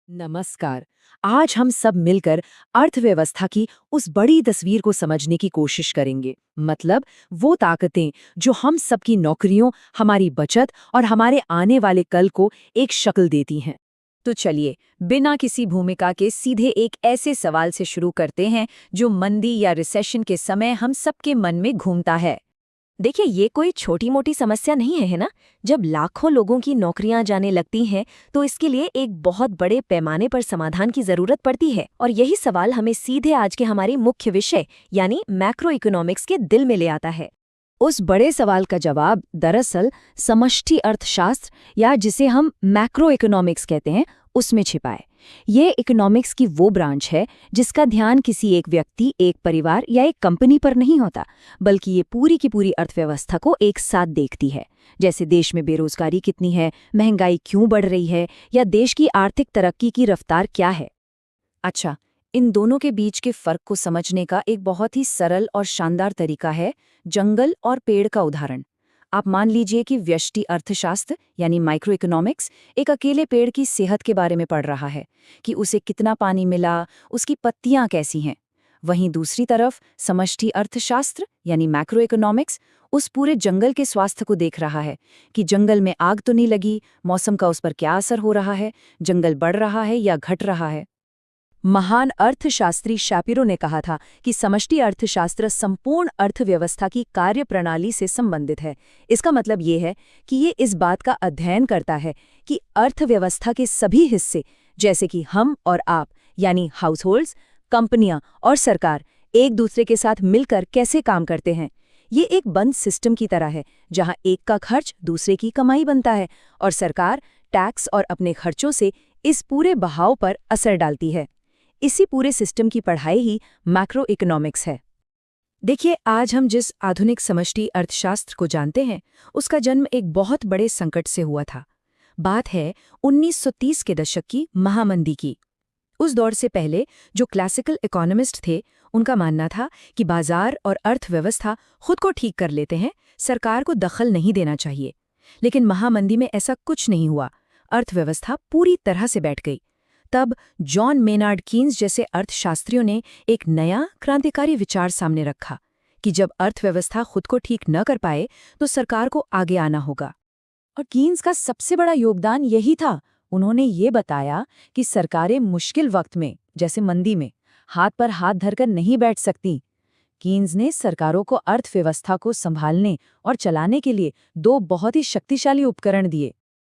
नमस्कार। आज हम सब मिलकर अर्थव्यवस्था की उस बड़ी तस्वीर को समझने की कोशिश करेंगे। मतलब वो ताकतें जो हम सबकी नौकरियों, हमारी बचत और हमारे आने वाले कल को एक शक्ल देती हैं। तो चलिए, बिना किसी भूमिका के सीधे एक ऐसे सवाल से शुरू करते हैं जो मंदी या रिसेशन के समय हम सबके मन में घूमता है। देखिए, ये कोई छोटी मोटी समस्या नहीं है ना। जब लाखों लोगों की नौकरियां जाने लगती हैं तो इसके लिए एक बहुत बड़े पैमाने पर समाधान की जरूरत पड़ती है, और यही सवाल हमें सीधे आज के हमारे मुख्य विषय यानी मैक्रो इकोनॉमिक्स के दिल में ले आता है। उस बड़े सवाल का जवाब दरअसल समष्टि अर्थशास्त्र या जिसे हम मैक्रो इकोनॉमिक्स कहते हैं, उसमें छिपा है। ये इकोनॉमिक्स की वो ब्रांच है जिसका ध्यान किसी एक व्यक्ति, एक परिवार या एक कंपनी पर नहीं होता, बल्कि ये पूरी की पूरी अर्थव्यवस्था को एक साथ देखती है। जैसे देश में बेरोजगारी कितनी है, महंगाई क्यों बढ़ रही है, या देश की आर्थिक तरक्की की रफ्तार क्या है। अच्छा, इन दोनों के बीच के फर्क को समझने का एक बहुत ही सरल और शानदार तरीका है जंगल और पेड़ का उदाहरण। आप मान लीजिए कि व्यष्टि अर्थशास्त्र यानी माइक्रो इकोनॉमिक्स एक अकेले पेड़ की सेहत के बारे में पढ़ रहा है कि उसे कितना पानी मिला, उसकी पत्तियां कैसी हैं। वहीं दूसरी तरफ समष्टि अर्थशास्त्र यानी मैक्रो इकोनॉमिक्स उस पूरे जंगल के स्वास्थ्य को देख रहा है कि जंगल में आग तो नहीं लगी, मौसम का उस पर क्या असर हो रहा है, जंगल बढ़ रहा है या घट रहा है। महान अर्थशास्त्री शैपिरो ने कहा था कि समष्टि अर्थशास्त्र संपूर्ण अर्थव्यवस्था की कार्यप्रणाली से संबंधित है। इसका मतलब ये है कि ये इस बात का अध्ययन करता है कि अर्थव्यवस्था के सभी हिस्से, जैसे कि हम और आप यानी हाउसहोल्ड्स, कंपनियां और सरकार, एक दूसरे के साथ मिलकर कैसे काम करते हैं। ये एक बंद सिस्टम की तरह है जहां एक का खर्च दूसरे की कमाई बनता है और सरकार टैक्स और अपने खर्चों से इस पूरे बहाव पर असर डालती है। इसी पूरे सिस्टम की पढ़ाई ही मैक्रो इकोनॉमिक्स है। देखिए, आज हम जिस आधुनिक समष्टि अर्थशास्त्र को जानते हैं, उसका जन्म एक बहुत बड़े संकट से हुआ था। बात है 1930 के दशक की महामंदी की। उस दौर से पहले जो क्लासिकल इकोनॉमिस्ट थे, उनका मानना था कि बाजार और अर्थव्यवस्था खुद को ठीक कर लेते हैं, सरकार को दखल नहीं देना चाहिए। लेकिन महामंदी में ऐसा कुछ नहीं हुआ। अर्थव्यवस्था पूरी तरह से बैठ गई। तब जॉन मेनार्ड कीन्स जैसे अर्थशास्त्रियों ने एक नया क्रांतिकारी विचार सामने रखा कि जब अर्थव्यवस्था खुद को ठीक न कर पाए तो सरकार को आगे आना होगा। और कीन्स का सबसे बड़ा योगदान यही था। उन्होंने ये बताया कि सरकारें मुश्किल वक्त में, जैसे मंदी में, हाथ पर हाथ धरकर नहीं बैठ सकती। कीन्स ने सरकारों को अर्थव्यवस्था को संभालने और चलाने के लिए दो बहुत ही शक्तिशाली उपकरण दिए।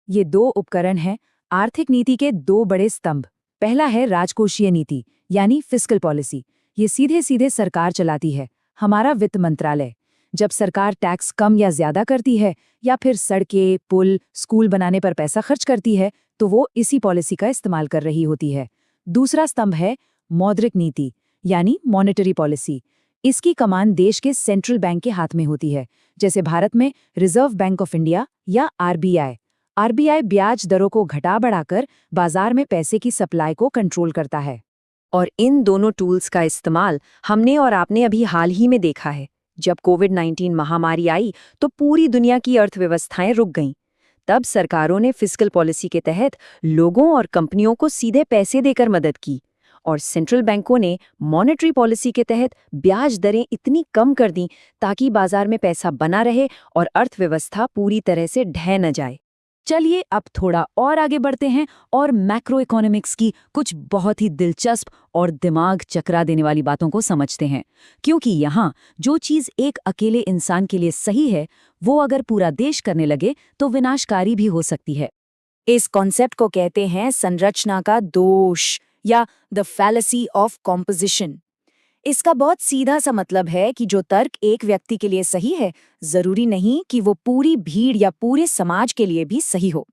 ये दो उपकरण हैं आर्थिक नीति के दो बड़े स्तंभ। पहला है राजकोषीय नीति यानी फिस्कल पॉलिसी। ये सीधे सीधे सरकार चलाती है, हमारा वित्त मंत्रालय। जब सरकार टैक्स कम या ज्यादा करती है या फिर सड़कें, पुल, स्कूल बनाने पर पैसा खर्च करती है, तो वो इसी पॉलिसी का इस्तेमाल कर रही होती है। दूसरा स्तंभ है मौद्रिक नीति यानी मॉनेटरी पॉलिसी। इसकी कमान देश के सेंट्रल बैंक के हाथ में होती है, जैसे भारत में रिजर्व बैंक ऑफ इंडिया या आरबीआई। आरबीआई ब्याज दरों को घटा बढ़ाकर बाजार में पैसे की सप्लाई को कंट्रोल करता है। और इन दोनों टूल्स का इस्तेमाल हमने और आपने अभी हाल ही में देखा है। जब कोविड-19 महामारी आई तो पूरी दुनिया की अर्थव्यवस्थाएं रुक गईं। तब सरकारों ने फिस्कल पॉलिसी के तहत लोगों और कंपनियों को सीधे पैसे देकर मदद की, और सेंट्रल बैंकों ने मॉनेटरी पॉलिसी के तहत ब्याज दरें इतनी कम कर दी ताकि बाजार में पैसा बना रहे और अर्थव्यवस्था पूरी तरह से ढह न जाए। चलिए अब थोड़ा और आगे बढ़ते हैं और मैक्रो इकोनॉमिक्स की कुछ बहुत ही दिलचस्प और दिमाग चकरा देने वाली बातों को समझते हैं। क्योंकि यहाँ जो चीज़ एक अकेले इंसान के लिए सही है, वो अगर पूरा देश करने लगे तो विनाशकारी भी हो सकती है। इस कॉन्सेप्ट को कहते हैं संरचना का दोष या द फैलेसी ऑफ कॉम्पोजिशन। इसका बहुत सीधा सा मतलब है कि जो तर्क एक व्यक्ति के लिए सही है, जरूरी नहीं कि वो पूरी भीड़ या पूरे समाज के लिए भी सही हो।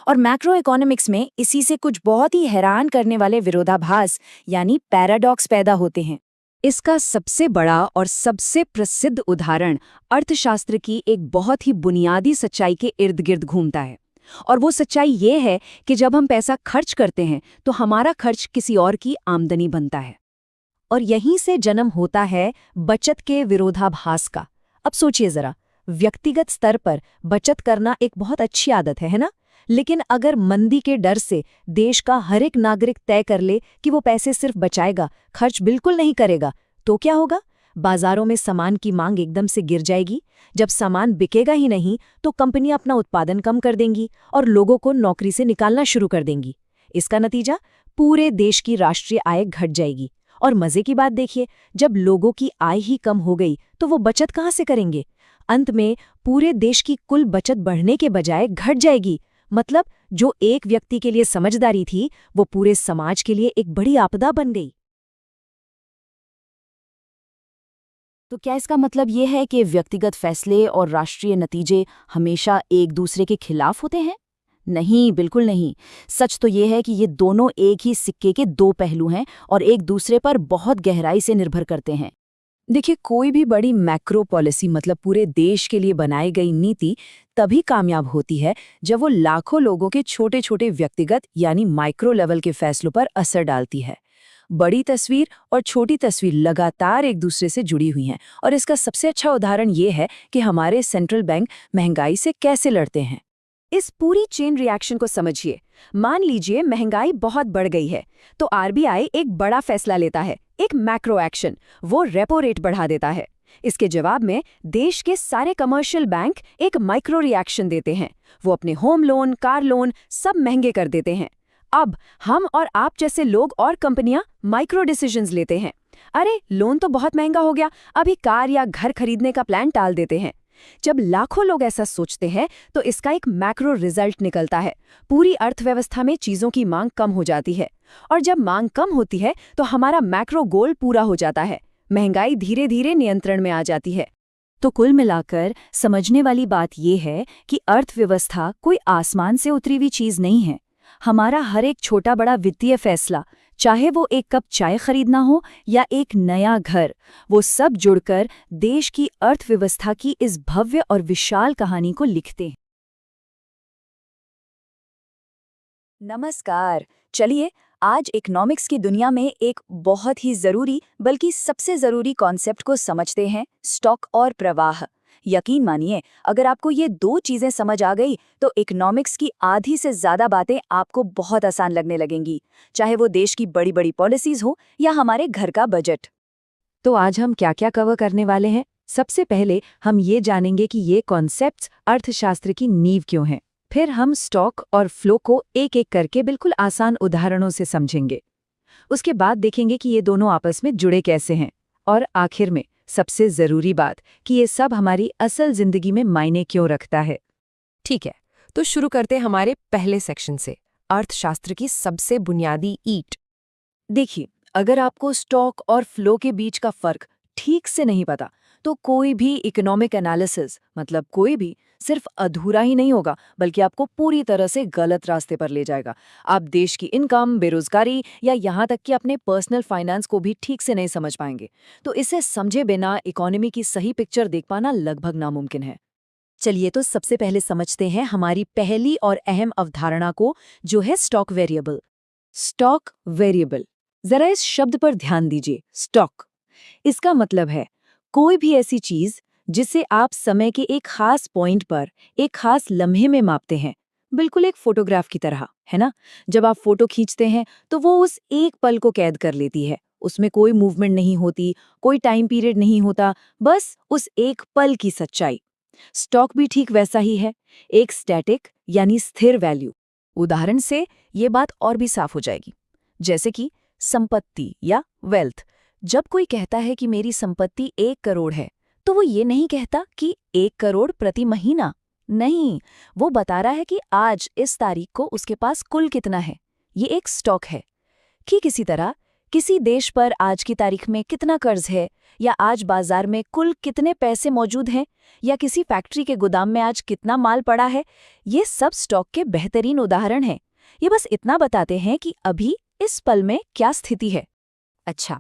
और मैक्रो इकोनॉमिक्स में इसी से कुछ बहुत ही हैरान करने वाले विरोधाभास यानी पैराडॉक्स पैदा होते हैं। इसका सबसे बड़ा और सबसे प्रसिद्ध उदाहरण अर्थशास्त्र की एक बहुत ही बुनियादी सच्चाई के इर्द गिर्द घूमता है। और वो सच्चाई ये है कि जब हम पैसा खर्च करते हैं तो हमारा खर्च किसी और की आमदनी बनता है। और यहीं से जन्म होता है बचत के विरोधाभास का। अब सोचिए जरा, व्यक्तिगत स्तर पर बचत करना एक बहुत अच्छी आदत है ना? लेकिन अगर मंदी के डर से देश का हर एक नागरिक तय कर ले कि वो पैसे सिर्फ बचाएगा, खर्च बिल्कुल नहीं करेगा, तो क्या होगा? बाजारों में सामान की मांग एकदम से गिर जाएगी। जब सामान बिकेगा ही नहीं तो कंपनियां अपना उत्पादन कम कर देंगी और लोगों को नौकरी से निकालना शुरू कर देंगी। इसका नतीजा पूरे देश की राष्ट्रीय आय घट जाएगी। और मजे की बात देखिए, जब लोगों की आय ही कम हो गई तो वो बचत कहाँ से करेंगे? अंत में पूरे देश की कुल बचत बढ़ने के बजाय घट जाएगी। मतलब जो एक व्यक्ति के लिए समझदारी थी वो पूरे समाज के लिए एक बड़ी आपदा बन गई। तो क्या इसका मतलब ये है कि व्यक्तिगत फैसले और राष्ट्रीय नतीजे हमेशा एक दूसरे के खिलाफ होते हैं? नहीं, बिल्कुल नहीं। सच तो ये है कि ये दोनों एक ही सिक्के के दो पहलू हैं और एक दूसरे पर बहुत गहराई से निर्भर करते हैं। देखिए, कोई भी बड़ी मैक्रो पॉलिसी मतलब पूरे देश के लिए बनाई गई नीति तभी कामयाब होती है जब वो लाखों लोगों के छोटे छोटे व्यक्तिगत यानी माइक्रो लेवल के फैसलों पर असर डालती है। बड़ी तस्वीर और छोटी तस्वीर लगातार एक दूसरे से जुड़ी हुई हैं और इसका सबसे अच्छा उदाहरण ये है कि हमारे सेंट्रल बैंक महंगाई से कैसे लड़ते हैं। इस पूरी चेन रिएक्शन को समझिए। मान लीजिए महंगाई बहुत बढ़ गई है तो आरबीआई एक बड़ा फैसला लेता है, एक मैक्रो एक्शन, वो रेपो रेट बढ़ा देता है। इसके जवाब में देश के सारे कमर्शियल बैंक एक माइक्रो रिएक्शन देते हैं। वो अपने होम लोन, कार लोन सब महंगे कर देते हैं। अब हम और आप जैसे लोग और कंपनियां माइक्रो डिसीजंस लेते हैं। अरे लोन तो बहुत महंगा हो गया, अभी कार या घर खरीदने का प्लान टाल देते हैं। जब लाखों लोग ऐसा सोचते हैं तो इसका एक मैक्रो रिजल्ट निकलता है। पूरी अर्थव्यवस्था में चीजों की मांग कम हो जाती है और जब मांग कम होती है तो हमारा मैक्रो गोल पूरा हो जाता है। महंगाई धीरे धीरे नियंत्रण में आ जाती है। तो कुल मिलाकर समझने वाली बात यह है कि अर्थव्यवस्था कोई आसमान से उतरी हुई चीज नहीं है। हमारा हर एक छोटा बड़ा वित्तीय फैसला, चाहे वो एक कप चाय खरीदना हो या एक नया घर, वो सब जुड़कर देश की अर्थव्यवस्था की इस भव्य और विशाल कहानी को लिखते हैं। नमस्कार। चलिए आज इकोनॉमिक्स की दुनिया में एक बहुत ही जरूरी बल्कि सबसे जरूरी कॉन्सेप्ट को समझते हैं, स्टॉक और प्रवाह। यकीन मानिए, अगर आपको ये दो चीजें समझ आ गई तो इकोनॉमिक्स की आधी से ज्यादा बातें आपको बहुत आसान लगने लगेंगी, चाहे वो देश की बड़ी बड़ी पॉलिसीज हो या हमारे घर का बजट। तो आज हम क्या क्या कवर करने वाले हैं? सबसे पहले हम ये जानेंगे कि ये कॉन्सेप्ट्स अर्थशास्त्र की नींव क्यों हैं। फिर हम स्टॉक और फ्लो को एक एक करके बिल्कुल आसान उदाहरणों से समझेंगे। उसके बाद देखेंगे कि ये दोनों आपस में जुड़े कैसे हैं। और आखिर में सबसे जरूरी बात कि ये सब हमारी असल जिंदगी में मायने क्यों रखता है। ठीक है, तो शुरू करते हैं हमारे पहले सेक्शन से, अर्थशास्त्र की सबसे बुनियादी ईंट। देखिए, अगर आपको स्टॉक और फ्लो के बीच का फर्क ठीक से नहीं पता तो कोई भी इकोनॉमिक एनालिसिस मतलब कोई भी सिर्फ अधूरा ही नहीं होगा, बल्कि आपको पूरी तरह से गलत रास्ते पर ले जाएगा। आप देश की इनकम, बेरोजगारी या यहाँ तक कि अपने पर्सनल फाइनेंस को भी ठीक से नहीं समझ पाएंगे। तो इसे समझे बिना इकोनॉमी की सही पिक्चर देख पाना लगभग नामुमकिन है। चलिए तो सबसे पहले समझते हैं हमारी पहली और अहम अवधारणा को, जो है स्टॉक वेरिएबल। स्टॉक वेरिएबल, जरा इस शब्द पर ध्यान दीजिए। स्टॉक, इसका मतलब है कोई भी ऐसी चीज जिसे आप समय के एक खास पॉइंट पर, एक खास लम्हे में मापते हैं, बिल्कुल एक फोटोग्राफ की तरह, है ना? जब आप फोटो खींचते हैं तो वो उस एक पल को कैद कर लेती है। उसमें कोई मूवमेंट नहीं होती, कोई टाइम पीरियड नहीं होता, बस उस एक पल की सच्चाई। स्टॉक भी ठीक वैसा ही है, एक स्टैटिक यानी स्थिर वैल्यू। उदाहरण से ये बात और भी साफ हो जाएगी, जैसे कि संपत्ति या वेल्थ। जब कोई कहता है कि मेरी संपत्ति 1 करोड़ है, तो वो ये नहीं कहता कि 1 करोड़ प्रति महीना। नहीं, वो बता रहा है कि आज इस तारीख को उसके पास कुल कितना है। ये एक स्टॉक है। कि किसी तरह किसी देश पर आज की तारीख में कितना कर्ज है, या आज बाजार में कुल कितने पैसे मौजूद हैं, या किसी फैक्ट्री के गोदाम में आज कितना माल पड़ा है, ये सब स्टॉक के बेहतरीन उदाहरण हैं। ये बस इतना बताते हैं कि अभी इस पल में क्या स्थिति है। अच्छा,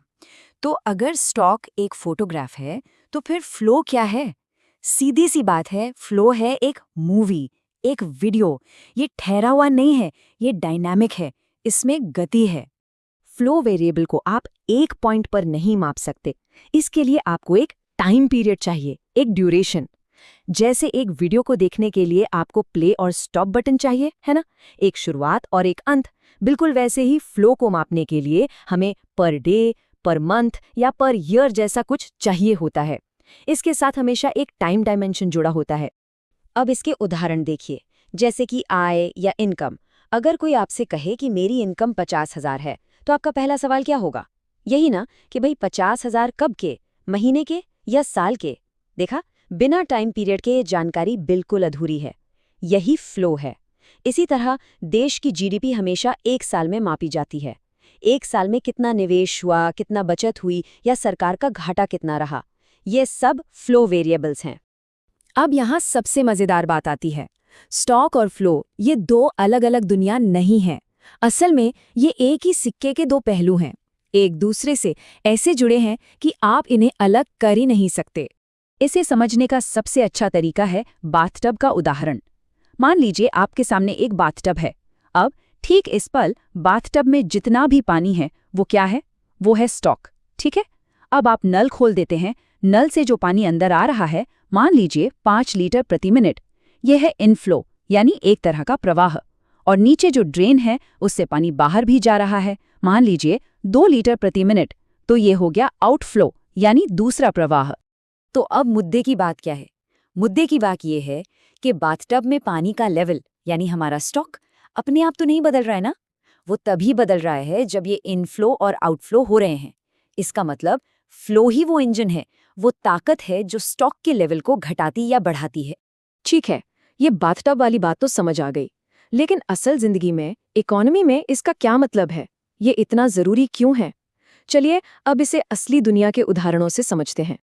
तो अगर स्टॉक एक फोटोग्राफ है तो फिर फ्लो क्या है? सीधी सी बात है, फ्लो है एक मूवी, एक वीडियो। ये ठहरा हुआ नहीं है, ये डायनामिक है, इसमें गति है। फ्लो वेरिएबल को आप एक पॉइंट पर नहीं माप सकते। इसके लिए आपको एक टाइम पीरियड चाहिए, एक ड्यूरेशन। जैसे एक वीडियो को देखने के लिए आपको प्ले और स्टॉप बटन चाहिए, है ना? एक शुरुआत और एक अंत। बिल्कुल वैसे ही फ्लो को मापने के लिए हमें पर डे, पर मंथ या पर ईयर जैसा कुछ चाहिए होता है। इसके साथ हमेशा एक टाइम डायमेंशन जुड़ा होता है। अब इसके उदाहरण देखिए, जैसे कि आय या इनकम। अगर कोई आपसे कहे कि मेरी इनकम 50,000 है, तो आपका पहला सवाल क्या होगा? यही ना कि भाई 50,000 कब के, महीने के या साल के? देखा, बिना टाइम पीरियड के ये जानकारी बिल्कुल अधूरी है। यही फ्लो है। इसी तरह देश की जीडीपी हमेशा एक साल में मापी जाती है। एक साल में कितना निवेश हुआ, कितना बचत हुई या सरकार का घाटा कितना रहा, ये सब फ्लो वेरिएबल्स हैं। अब यहाँ सबसे मजेदार बात आती है। स्टॉक और फ्लो ये दो अलग अलग दुनिया नहीं हैं। असल में ये एक ही सिक्के के दो पहलू हैं। एक दूसरे से ऐसे जुड़े हैं कि आप इन्हें अलग कर ही नहीं सकते। इसे समझने का सबसे अच्छा तरीका है बाथटब का उदाहरण। मान लीजिए आपके सामने एक बाथटब है। अब ठीक इस पल बाथटब में जितना भी पानी है वो क्या है? वो है स्टॉक, ठीक है? अब आप नल खोल देते हैं। नल से जो पानी अंदर आ रहा है, मान लीजिए 5 लीटर प्रति मिनट, यह है इनफ्लो यानी एक तरह का प्रवाह। और नीचे जो ड्रेन है उससे पानी बाहर भी जा रहा है, मान लीजिए 2 लीटर प्रति मिनट, तो ये हो गया आउटफ्लो यानी दूसरा प्रवाह। तो अब मुद्दे की बात क्या है? मुद्दे की बात यह है कि बाथटब में पानी का लेवल यानी हमारा स्टॉक अपने आप तो नहीं बदल रहा है ना। वो तभी बदल रहा है जब ये इनफ्लो और आउटफ्लो हो रहे हैं। इसका मतलब फ्लो ही वो इंजन है, वो ताकत है जो स्टॉक के लेवल को घटाती या बढ़ाती है। ठीक है, ये बाथटब वाली बात तो समझ आ गई, लेकिन असल जिंदगी में, इकोनॉमी में इसका क्या मतलब है? ये इतना जरूरी क्यों है? चलिए अब इसे असली दुनिया के उदाहरणों से समझते हैं।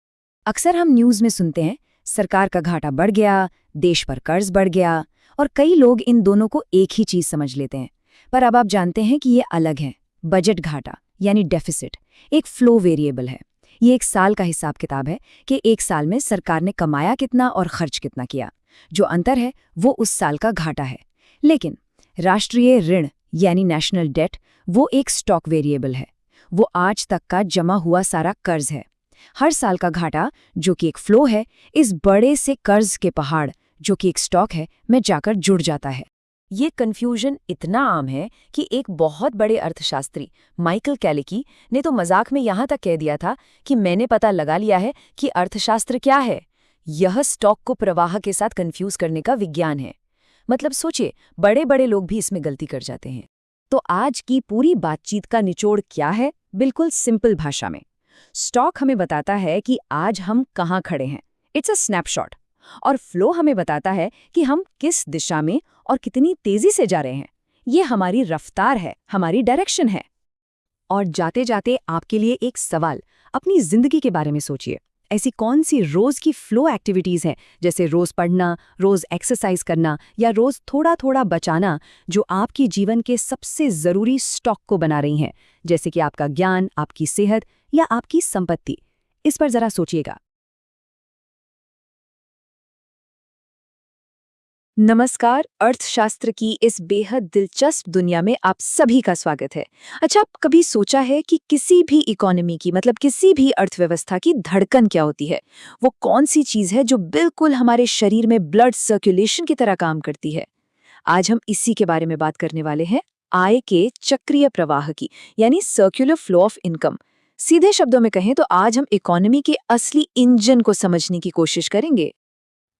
अक्सर हम न्यूज़ में सुनते हैं सरकार का घाटा बढ़ गया, देश पर कर्ज बढ़ गया, और कई लोग इन दोनों को एक ही चीज समझ लेते हैं। पर अब आप जानते हैं कि ये अलग है। बजट घाटा यानी डेफिसिट एक फ्लो वेरिएबल है। ये एक साल का हिसाब किताब है कि एक साल में सरकार ने कमाया कितना और खर्च कितना किया। जो अंतर है वो उस साल का घाटा है। लेकिन राष्ट्रीय ऋण यानी नेशनल डेट वो एक स्टॉक वेरिएबल है। वो आज तक का जमा हुआ सारा कर्ज है। हर साल का घाटा जो कि एक फ्लो है, इस बड़े से कर्ज के पहाड़ जो कि एक स्टॉक है में जाकर जुड़ जाता है। ये कंफ्यूजन इतना आम है कि एक बहुत बड़े अर्थशास्त्री माइकल कैलिकी ने तो मजाक में यहाँ तक कह दिया था कि मैंने पता लगा लिया है कि अर्थशास्त्र क्या है। यह स्टॉक को प्रवाह के साथ कंफ्यूज करने का विज्ञान है। मतलब सोचिए, बड़े बड़े लोग भी इसमें गलती कर जाते हैं। तो आज की पूरी बातचीत का निचोड़ क्या है? बिल्कुल सिंपल भाषा में, स्टॉक हमें बताता है कि आज हम कहाँ खड़े हैं, इट्स अ स्नैपशॉट। और फ्लो हमें बताता है कि हम किस दिशा में और कितनी तेजी से जा रहे हैं। ये हमारी रफ्तार है, हमारी डायरेक्शन है। और जाते जाते आपके लिए एक सवाल, अपनी जिंदगी के बारे में सोचिए। ऐसी कौन सी रोज की फ्लो एक्टिविटीज हैं, जैसे रोज पढ़ना, रोज एक्सरसाइज करना या रोज थोड़ा थोड़ा बचाना, जो आपकी जीवन के सबसे जरूरी स्टॉक को बना रही हैं, जैसे कि आपका ज्ञान, आपकी सेहत या आपकी संपत्ति। इस पर जरा सोचिएगा। नमस्कार, अर्थशास्त्र की इस बेहद दिलचस्प दुनिया में आप सभी का स्वागत है। अच्छा, आप कभी सोचा है कि किसी भी इकोनॉमी की, मतलब किसी भी अर्थव्यवस्था की धड़कन क्या होती है? वो कौन सी चीज है जो बिल्कुल हमारे शरीर में ब्लड सर्कुलेशन की तरह काम करती है? आज हम इसी के बारे में बात करने वाले हैं, आय के चक्रीय प्रवाह की, यानी सर्कुलर फ्लो ऑफ इनकम। सीधे शब्दों में कहें तो आज हम इकोनॉमी के असली इंजन को समझने की कोशिश करेंगे।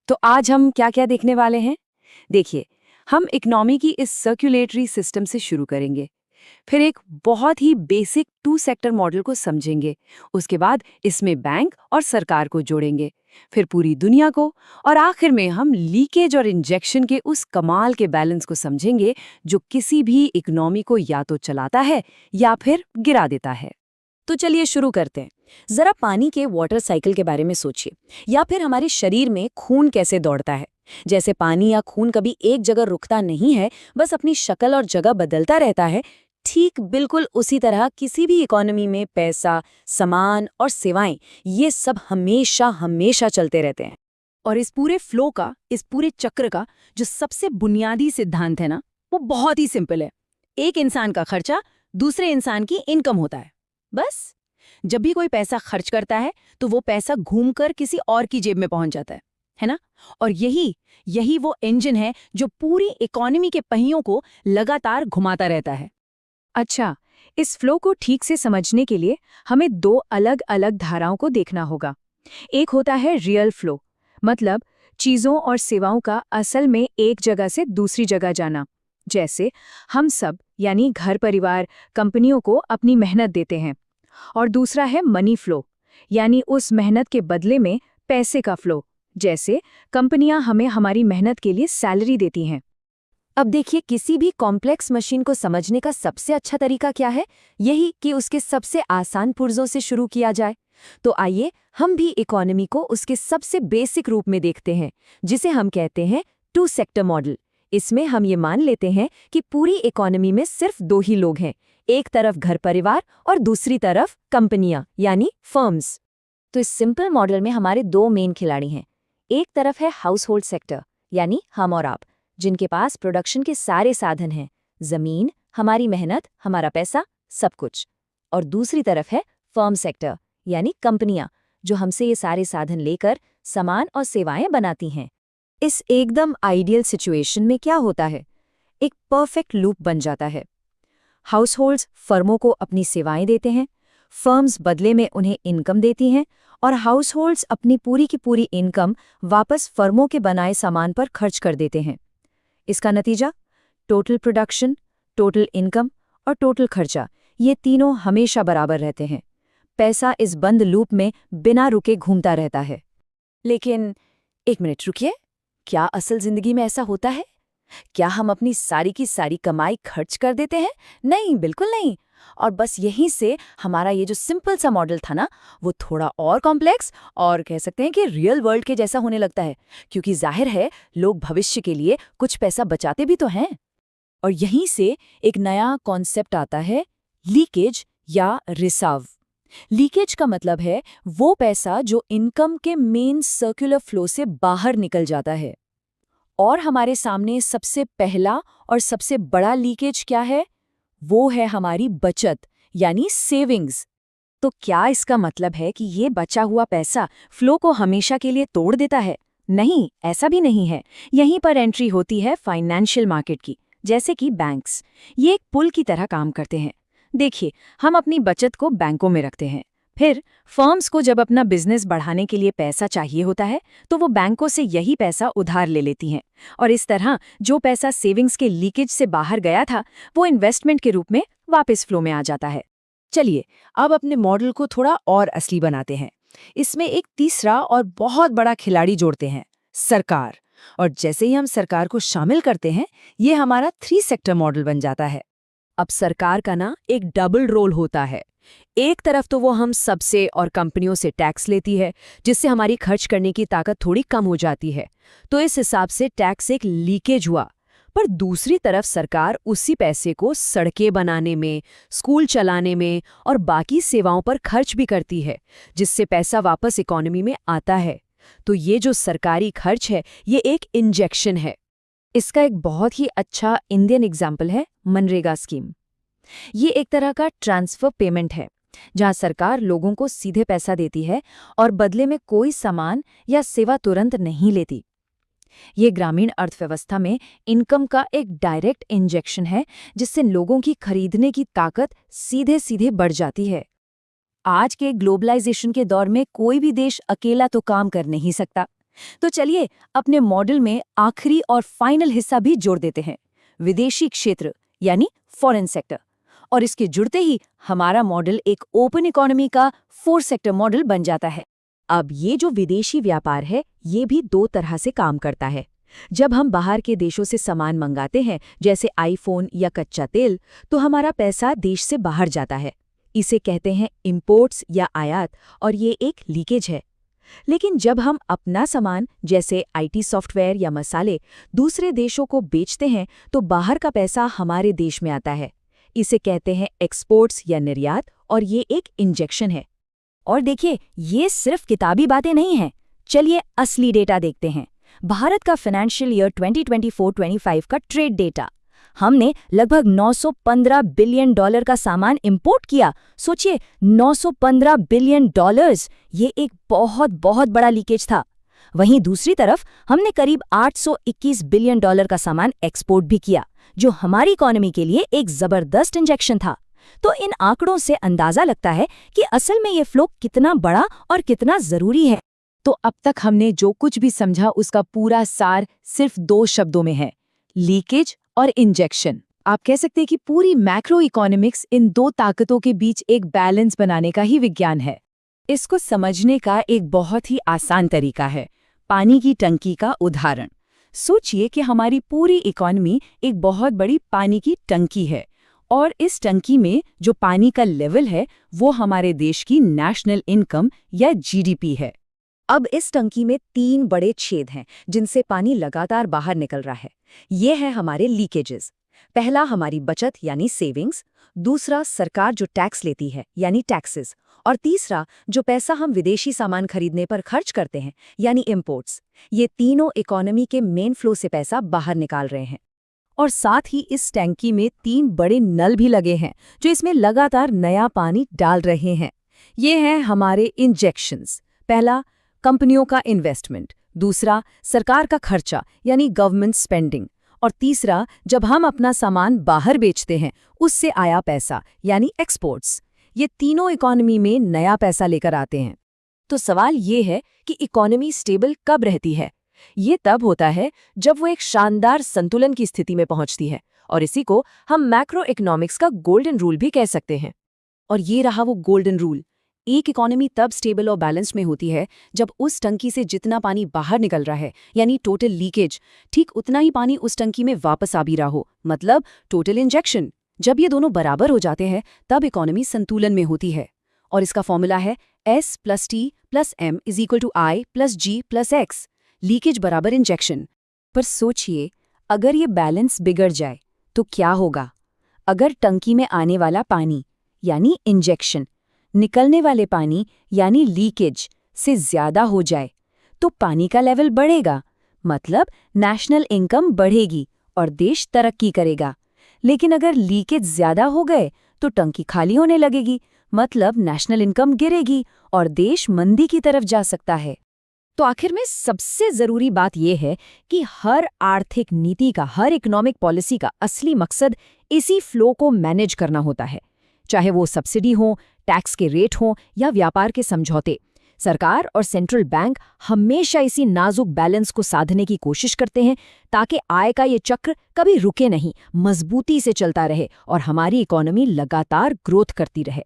तो आज हम क्या क्या देखने वाले हैं? देखिए, हम इकोनॉमी की इस सर्कुलेटरी सिस्टम से शुरू करेंगे, फिर एक बहुत ही बेसिक 2 सेक्टर मॉडल को समझेंगे, उसके बाद इसमें बैंक और सरकार को जोड़ेंगे, फिर पूरी दुनिया को, और आखिर में हम लीकेज और इंजेक्शन के उस कमाल के बैलेंस को समझेंगे जो किसी भी इकोनॉमी को या तो चलाता है या फिर गिरा देता है। तो चलिए शुरू करते हैं। जरा पानी के वाटर साइकिल के बारे में सोचिए, या फिर हमारे शरीर में खून कैसे दौड़ता है। जैसे पानी या खून कभी एक जगह रुकता नहीं है, बस अपनी शक्ल और जगह बदलता रहता है, ठीक बिल्कुल उसी तरह किसी भी इकोनॉमी में पैसा, सामान और सेवाएं, ये सब हमेशा हमेशा चलते रहते हैं। और इस पूरे फ्लो का, इस पूरे चक्र का जो सबसे बुनियादी सिद्धांत है ना, वो बहुत ही सिंपल है। एक इंसान का खर्चा दूसरे इंसान की इनकम होता है। बस जब भी कोई पैसा खर्च करता है तो वो पैसा घूमकर किसी और की जेब में पहुंच जाता है। है ना? और यही वो इंजन है जो पूरी इकोनॉमी के पहियों को लगातार घुमाता रहता है। अच्छा, इस फ्लो को ठीक से समझने के लिए हमें दो अलग-अलग धाराओं को देखना होगा। एक होता है रियल फ्लो, मतलब चीज़ों और सेवाओं का असल में एक जगह से दूसरी जगह जाना। जैसे हम सब यानी घर परिवार कंपनियों को अपनी मेहनत देते हैं। और दूसरा है मनी फ्लो, यानी उस मेहनत के बदले में पैसे का फ्लो। जैसे कंपनियां हमें हमारी मेहनत के लिए सैलरी देती हैं। अब देखिए, किसी भी कॉम्प्लेक्स मशीन को समझने का सबसे अच्छा तरीका क्या है? यही कि उसके सबसे आसान पुर्जों से शुरू किया जाए। तो आइए हम भी इकोनॉमी को उसके सबसे बेसिक रूप में देखते हैं, जिसे हम कहते हैं टू सेक्टर मॉडल। इसमें हम ये मान लेते हैं कि पूरी इकोनॉमी में सिर्फ दो ही लोग हैं, एक तरफ घर परिवार और दूसरी तरफ कंपनियां यानी फर्म्स। तो इस सिंपल मॉडल में हमारे दो मेन खिलाड़ी हैं। एक तरफ है हाउस होल्ड सेक्टर यानी हम और आप, जिनके पास प्रोडक्शन के सारे साधन हैं, जमीन, हमारी मेहनत, हमारा पैसा, सब कुछ। और दूसरी तरफ है फर्म सेक्टर यानी कंपनियां, जो हमसे ये सारे साधन लेकर सामान और सेवाएं बनाती हैं। इस एकदम आइडियल सिचुएशन में क्या होता है? एक परफेक्ट लूप बन जाता है। हाउसहोल्ड्स फर्मों को अपनी सेवाएं देते हैं, फर्म्स बदले में उन्हें इनकम देती हैं, और हाउसहोल्ड्स अपनी पूरी की पूरी इनकम वापस फर्मों के बनाए सामान पर खर्च कर देते हैं। इसका नतीजा टोटल प्रोडक्शन, टोटल इनकम और टोटल खर्चा, ये तीनों हमेशा बराबर रहते हैं। पैसा इस बंद लूप में बिना रुके घूमता रहता है। लेकिन एक मिनट रुकिए, क्या असल जिंदगी में ऐसा होता है? क्या हम अपनी सारी की सारी कमाई खर्च कर देते हैं? नहीं, बिल्कुल नहीं। और बस यहीं से हमारा ये जो सिंपल सा मॉडल था ना, वो थोड़ा और कॉम्प्लेक्स और कह सकते हैं कि रियल वर्ल्ड के जैसा होने लगता है, क्योंकि जाहिर है लोग भविष्य के लिए कुछ पैसा बचाते भी तो हैं। और यहीं से एक नया कॉन्सेप्ट आता है, लीकेज या रिसाव। लीकेज का मतलब है वो पैसा जो इनकम के मेन सर्कुलर फ्लो से बाहर निकल जाता है। और हमारे सामने सबसे पहला और सबसे बड़ा लीकेज क्या है? वो है हमारी बचत यानी सेविंग्स। तो क्या इसका मतलब है कि ये बचा हुआ पैसा फ्लो को हमेशा के लिए तोड़ देता है? नहीं, ऐसा भी नहीं है। यहीं पर एंट्री होती है फाइनेंशियल मार्केट की, जैसे कि बैंक्स। ये एक पुल की तरह काम करते हैं। देखिए, हम अपनी बचत को बैंकों में रखते हैं, फिर फर्म्स को जब अपना बिजनेस बढ़ाने के लिए पैसा चाहिए होता है तो वो बैंकों से यही पैसा उधार ले लेती हैं, और इस तरह जो पैसा सेविंग्स के लीकेज से बाहर गया था वो इन्वेस्टमेंट के रूप में वापस फ्लो में आ जाता है। चलिए अब अपने मॉडल को थोड़ा और असली बनाते हैं। इसमें एक तीसरा और बहुत बड़ा खिलाड़ी जोड़ते हैं, सरकार। और जैसे ही हम सरकार को शामिल करते हैं, ये हमारा 3 सेक्टर मॉडल बन जाता है। अब सरकार का ना एक डबल रोल होता है। एक तरफ तो वो हम सबसे और कंपनियों से टैक्स लेती है, जिससे हमारी खर्च करने की ताकत थोड़ी कम हो जाती है, तो इस हिसाब से टैक्स एक लीकेज हुआ। पर दूसरी तरफ सरकार उसी पैसे को सड़कें बनाने में, स्कूल चलाने में और बाकी सेवाओं पर खर्च भी करती है, जिससे पैसा वापस इकोनॉमी में आता है। तो ये जो सरकारी खर्च है, ये एक इंजेक्शन है। इसका एक बहुत ही अच्छा इंडियन एग्जाम्पल है मनरेगा स्कीम। ये एक तरह का ट्रांसफर पेमेंट है, जहां सरकार लोगों को सीधे पैसा देती है और बदले में कोई सामान या सेवा तुरंत नहीं लेती। ये ग्रामीण अर्थव्यवस्था में इनकम का एक डायरेक्ट इंजेक्शन है, जिससे लोगों की खरीदने की ताकत सीधे सीधे बढ़ जाती है। आज के ग्लोबलाइजेशन के दौर में कोई भी देश अकेला तो काम कर नहीं सकता। तो चलिए अपने मॉडल में आखिरी और फाइनल हिस्सा भी जोड़ देते हैं, विदेशी क्षेत्र यानी फॉरेन सेक्टर। और इसके जुड़ते ही हमारा मॉडल एक ओपन इकोनॉमी का 4 सेक्टर मॉडल बन जाता है। अब ये जो विदेशी व्यापार है, ये भी 2 तरह से काम करता है। जब हम बाहर के देशों से सामान मंगाते हैं, जैसे आईफोन या कच्चा तेल, तो हमारा पैसा देश से बाहर जाता है। इसे कहते हैं इंपोर्ट्स या आयात, और ये एक लीकेज है। लेकिन जब हम अपना सामान जैसे आईटी सॉफ्टवेयर या मसाले दूसरे देशों को बेचते हैं, तो बाहर का पैसा हमारे देश में आता है। इसे कहते हैं एक्सपोर्ट्स या निर्यात, और ये एक इंजेक्शन है। और देखिए, ये सिर्फ किताबी बातें नहीं हैं। चलिए असली डेटा देखते हैं। भारत का फाइनेंशियल ईयर 2024-25 का ट्रेड डेटा। हमने लगभग $915 बिलियन का सामान इंपोर्ट किया। सोचिए, $915 बिलियन। ये एक बहुत बहुत बड़ा लीकेज था। वहीं दूसरी तरफ हमने करीब $821 बिलियन का सामान एक्सपोर्ट भी किया, जो हमारी इकोनॉमी के लिए एक जबरदस्त इंजेक्शन था। तो इन आंकड़ों से अंदाजा लगता है कि असल में ये फ्लो कितना बड़ा और कितना जरूरी है। तो अब तक हमने जो कुछ भी समझा उसका पूरा सार सिर्फ 2 शब्दों में है, लीकेज और इंजेक्शन। आप कह सकते हैं कि पूरी मैक्रो इकोनॉमिक्स इन 2 ताकतों के बीच एक बैलेंस बनाने का ही विज्ञान है। इसको समझने का एक बहुत ही आसान तरीका है पानी की टंकी का उदाहरण। सोचिए कि हमारी पूरी इकोनॉमी एक बहुत बड़ी पानी की टंकी है और इस टंकी में जो पानी का लेवल है वो हमारे देश की नेशनल इनकम या जीडीपी है। अब इस टंकी में 3 बड़े छेद हैं जिनसे पानी लगातार बाहर निकल रहा है। ये हैं हमारे लीकेजेस। पहला हमारी बचत यानी सेविंग्स, दूसरा सरकार जो टैक्स लेती है यानी टैक्सेस, और तीसरा जो पैसा हम विदेशी सामान खरीदने पर खर्च करते हैं यानी इंपोर्ट्स। ये तीनों इकोनॉमी के मेन फ्लो से पैसा बाहर निकाल रहे हैं। और साथ ही इस टैंकी में 3 बड़े नल भी लगे हैं जो इसमें लगातार नया पानी डाल रहे हैं। ये हैं हमारे इंजेक्शंस। पहला कंपनियों का इन्वेस्टमेंट, दूसरा सरकार का खर्चा यानी गवर्नमेंट स्पेंडिंग, और तीसरा जब हम अपना सामान बाहर बेचते हैं उससे आया पैसा यानी एक्सपोर्ट्स। ये तीनों इकोनॉमी में नया पैसा लेकर आते हैं। तो सवाल ये है कि इकोनॉमी स्टेबल कब रहती है? ये तब होता है जब वो एक शानदार संतुलन की स्थिति में पहुंचती है, और इसी को हम मैक्रो इकोनॉमिक्स का गोल्डन रूल भी कह सकते हैं। और ये रहा वो गोल्डन रूल। एक इकोनॉमी तब स्टेबल और बैलेंस्ड में होती है जब उस टंकी से जितना पानी बाहर निकल रहा है यानी टोटल लीकेज, ठीक उतना ही पानी उस टंकी में वापस आ भी रहा हो, मतलब टोटल इंजेक्शन। जब ये दोनों बराबर हो जाते हैं तब इकोनॉमी संतुलन में होती है। और इसका फॉर्मूला है S+T+M=I+G+X, लीकेज बराबर इंजेक्शन। पर सोचिए, अगर ये बैलेंस बिगड़ जाए तो क्या होगा? अगर टंकी में आने वाला पानी यानी इंजेक्शन निकलने वाले पानी यानी लीकेज से ज्यादा हो जाए तो पानी का लेवल बढ़ेगा, मतलब नेशनल इनकम बढ़ेगी और देश तरक्की करेगा। लेकिन अगर लीकेज ज्यादा हो गए तो टंकी खाली होने लगेगी, मतलब नेशनल इनकम गिरेगी और देश मंदी की तरफ जा सकता है। तो आखिर में सबसे जरूरी बात यह है कि हर आर्थिक नीति का, हर इकोनॉमिक पॉलिसी का असली मकसद इसी फ्लो को मैनेज करना होता है। चाहे वो सब्सिडी हो, टैक्स के रेट हो या व्यापार के समझौते, सरकार और सेंट्रल बैंक हमेशा इसी नाजुक बैलेंस को साधने की कोशिश करते हैं ताकि आय का ये चक्र कभी रुके नहीं, मजबूती से चलता रहे और हमारी इकोनॉमी लगातार ग्रोथ करती रहे।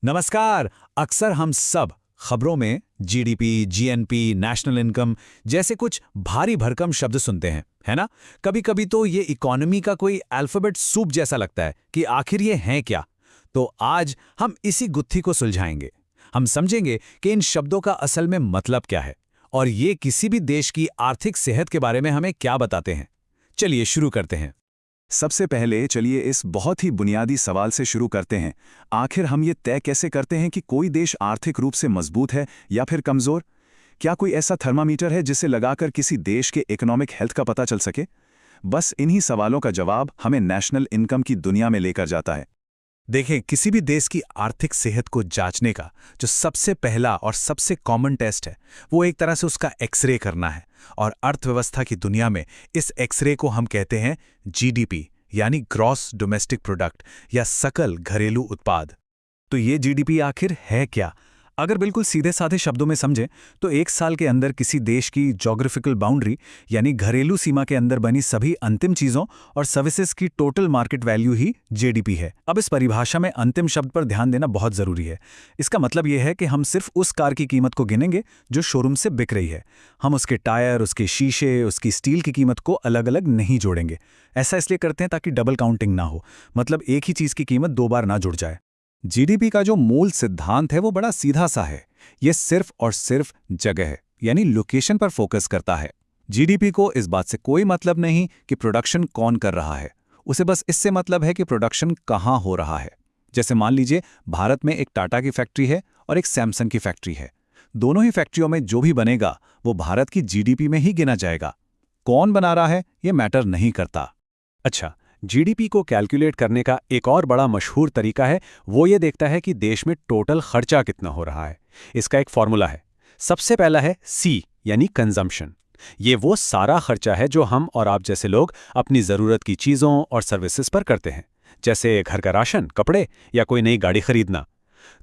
नमस्कार। अक्सर हम सब खबरों में जीडीपी, जीएनपी, नेशनल इनकम जैसे कुछ भारी भरकम शब्द सुनते हैं, है ना? कभी-कभी तो ये इकोनॉमी का कोई अल्फाबेट सूप जैसा लगता है कि आखिर ये हैं क्या? तो आज हम इसी गुत्थी को सुलझाएंगे। हम समझेंगे कि इन शब्दों का असल में मतलब क्या है और ये किसी भी देश की आर्थिक सेहत के बारे में हमें क्या बताते हैं। चलिए शुरू करते हैं। सबसे पहले चलिए इस बहुत ही बुनियादी सवाल से शुरू करते हैं। आखिर हम ये तय कैसे करते हैं कि कोई देश आर्थिक रूप से मजबूत है या फिर कमजोर? क्या कोई ऐसा थर्मामीटर है जिसे लगाकर किसी देश के इकोनॉमिक हेल्थ का पता चल सके? बस इन्हीं सवालों का जवाब हमें नेशनल इनकम की दुनिया में लेकर जाता है। देखें, किसी भी देश की आर्थिक सेहत को जांचने का जो सबसे पहला और सबसे कॉमन टेस्ट है वो एक तरह से उसका एक्सरे करना है। और अर्थव्यवस्था की दुनिया में इस एक्सरे को हम कहते हैं जीडीपी यानी ग्रॉस डोमेस्टिक प्रोडक्ट या सकल घरेलू उत्पाद। तो ये जीडीपी आखिर है क्या? अगर बिल्कुल सीधे साधे शब्दों में समझें तो एक साल के अंदर किसी देश की ज्योग्राफिकल बाउंड्री यानी घरेलू सीमा के अंदर बनी सभी अंतिम चीज़ों और सर्विसेज की टोटल मार्केट वैल्यू ही जीडीपी है। अब इस परिभाषा में अंतिम शब्द पर ध्यान देना बहुत ज़रूरी है। इसका मतलब यह है कि हम सिर्फ उस कार की कीमत को गिनेंगे जो शोरूम से बिक रही है। हम उसके टायर, उसके शीशे, उसकी स्टील की कीमत को अलग अलग नहीं जोड़ेंगे। ऐसा इसलिए करते हैं ताकि डबल काउंटिंग ना हो, मतलब एक ही चीज़ की कीमत 2 बार ना जुड़ जाए। जीडीपी का जो मूल सिद्धांत है वो बड़ा सीधा सा है। ये सिर्फ और सिर्फ जगह यानी लोकेशन पर फोकस करता है। जीडीपी को इस बात से कोई मतलब नहीं कि प्रोडक्शन कौन कर रहा है, उसे बस इससे मतलब है कि प्रोडक्शन कहाँ हो रहा है। जैसे मान लीजिए भारत में एक टाटा की फैक्ट्री है और एक सैमसंग की फैक्ट्री है। दोनों ही फैक्ट्रियों में जो भी बनेगा वो भारत की जीडीपी में ही गिना जाएगा। कौन बना रहा है ये मैटर नहीं करता। अच्छा, जीडीपी को कैलकुलेट करने का एक और बड़ा मशहूर तरीका है, वो ये देखता है कि देश में टोटल खर्चा कितना हो रहा है। इसका एक फॉर्मूला है। सबसे पहला है सी यानी कंजम्पशन। ये वो सारा खर्चा है जो हम और आप जैसे लोग अपनी ज़रूरत की चीज़ों और सर्विसेज पर करते हैं, जैसे घर का राशन, कपड़े या कोई नई गाड़ी खरीदना।